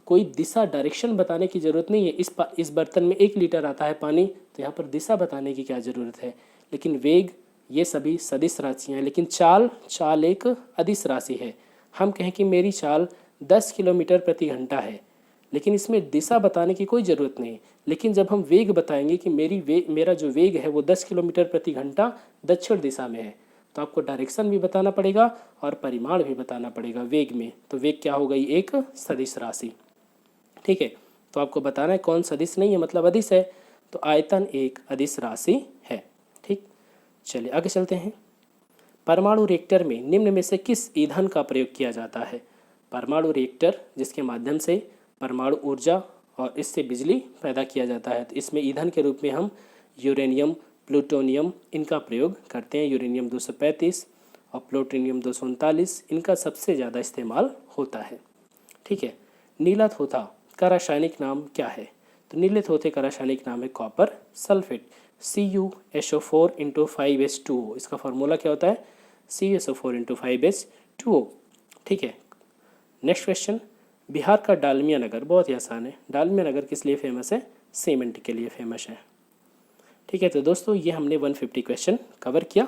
कोई दिशा, डायरेक्शन बताने की ज़रूरत नहीं है। इस बर्तन में 1 लीटर आता है पानी, तो यहाँ पर दिशा बताने की क्या ज़रूरत है? लेकिन वेग, ये सभी सदिश राशियाँ हैं। लेकिन चाल एक अदिश राशि है। हम कहें कि मेरी चाल 10 किलोमीटर प्रति घंटा है, लेकिन इसमें दिशा बताने की कोई ज़रूरत नहीं। लेकिन जब हम वेग बताएंगे कि मेरा जो वेग है वो 10 किलोमीटर प्रति घंटा दक्षिण दिशा में है, तो आपको डायरेक्शन भी बताना पड़ेगा और परिमाण भी बताना पड़ेगा वेग में। तो वेग क्या हो गई? एक सदिश राशि। ठीक है, तो आपको बताना है कौन सदिश नहीं है, मतलब अदिश है। तो आयतन एक अदिश राशि है। ठीक, चलिए आगे चलते हैं। परमाणु रिएक्टर में निम्न में से किस ईंधन का प्रयोग किया जाता है? परमाणु रिएक्टर जिसके माध्यम से परमाणु ऊर्जा और इससे बिजली पैदा किया जाता है, तो इसमें ईंधन के रूप में हम यूरेनियम, प्लूटोनियम इनका प्रयोग करते हैं। यूरेनियम 235 और प्लूटोनियम 239 इनका सबसे ज़्यादा इस्तेमाल होता है। ठीक है। नीला थोथा का रासायनिक नाम क्या है? तो नीले थोथे का रासायनिक नाम है कॉपर सल्फेट, CuSO4 × 5H2O। इसका फार्मूला क्या होता है? CuSO4 × 5H2O। ठीक है। नेक्स्ट क्वेश्चन, बिहार का डालमिया नगर, बहुत ही आसान है। डालमिया नगर किस लिए फेमस है? सीमेंट के लिए फेमस है। ठीक है। तो दोस्तों ये हमने 150 क्वेश्चन कवर किया।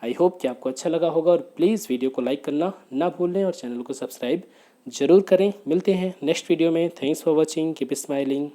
आई होप कि आपको अच्छा लगा होगा, और प्लीज़ वीडियो को लाइक करना ना भूलें और चैनल को सब्सक्राइब जरूर करें। मिलते हैं नेक्स्ट वीडियो में। Thanks for watching, keep smiling.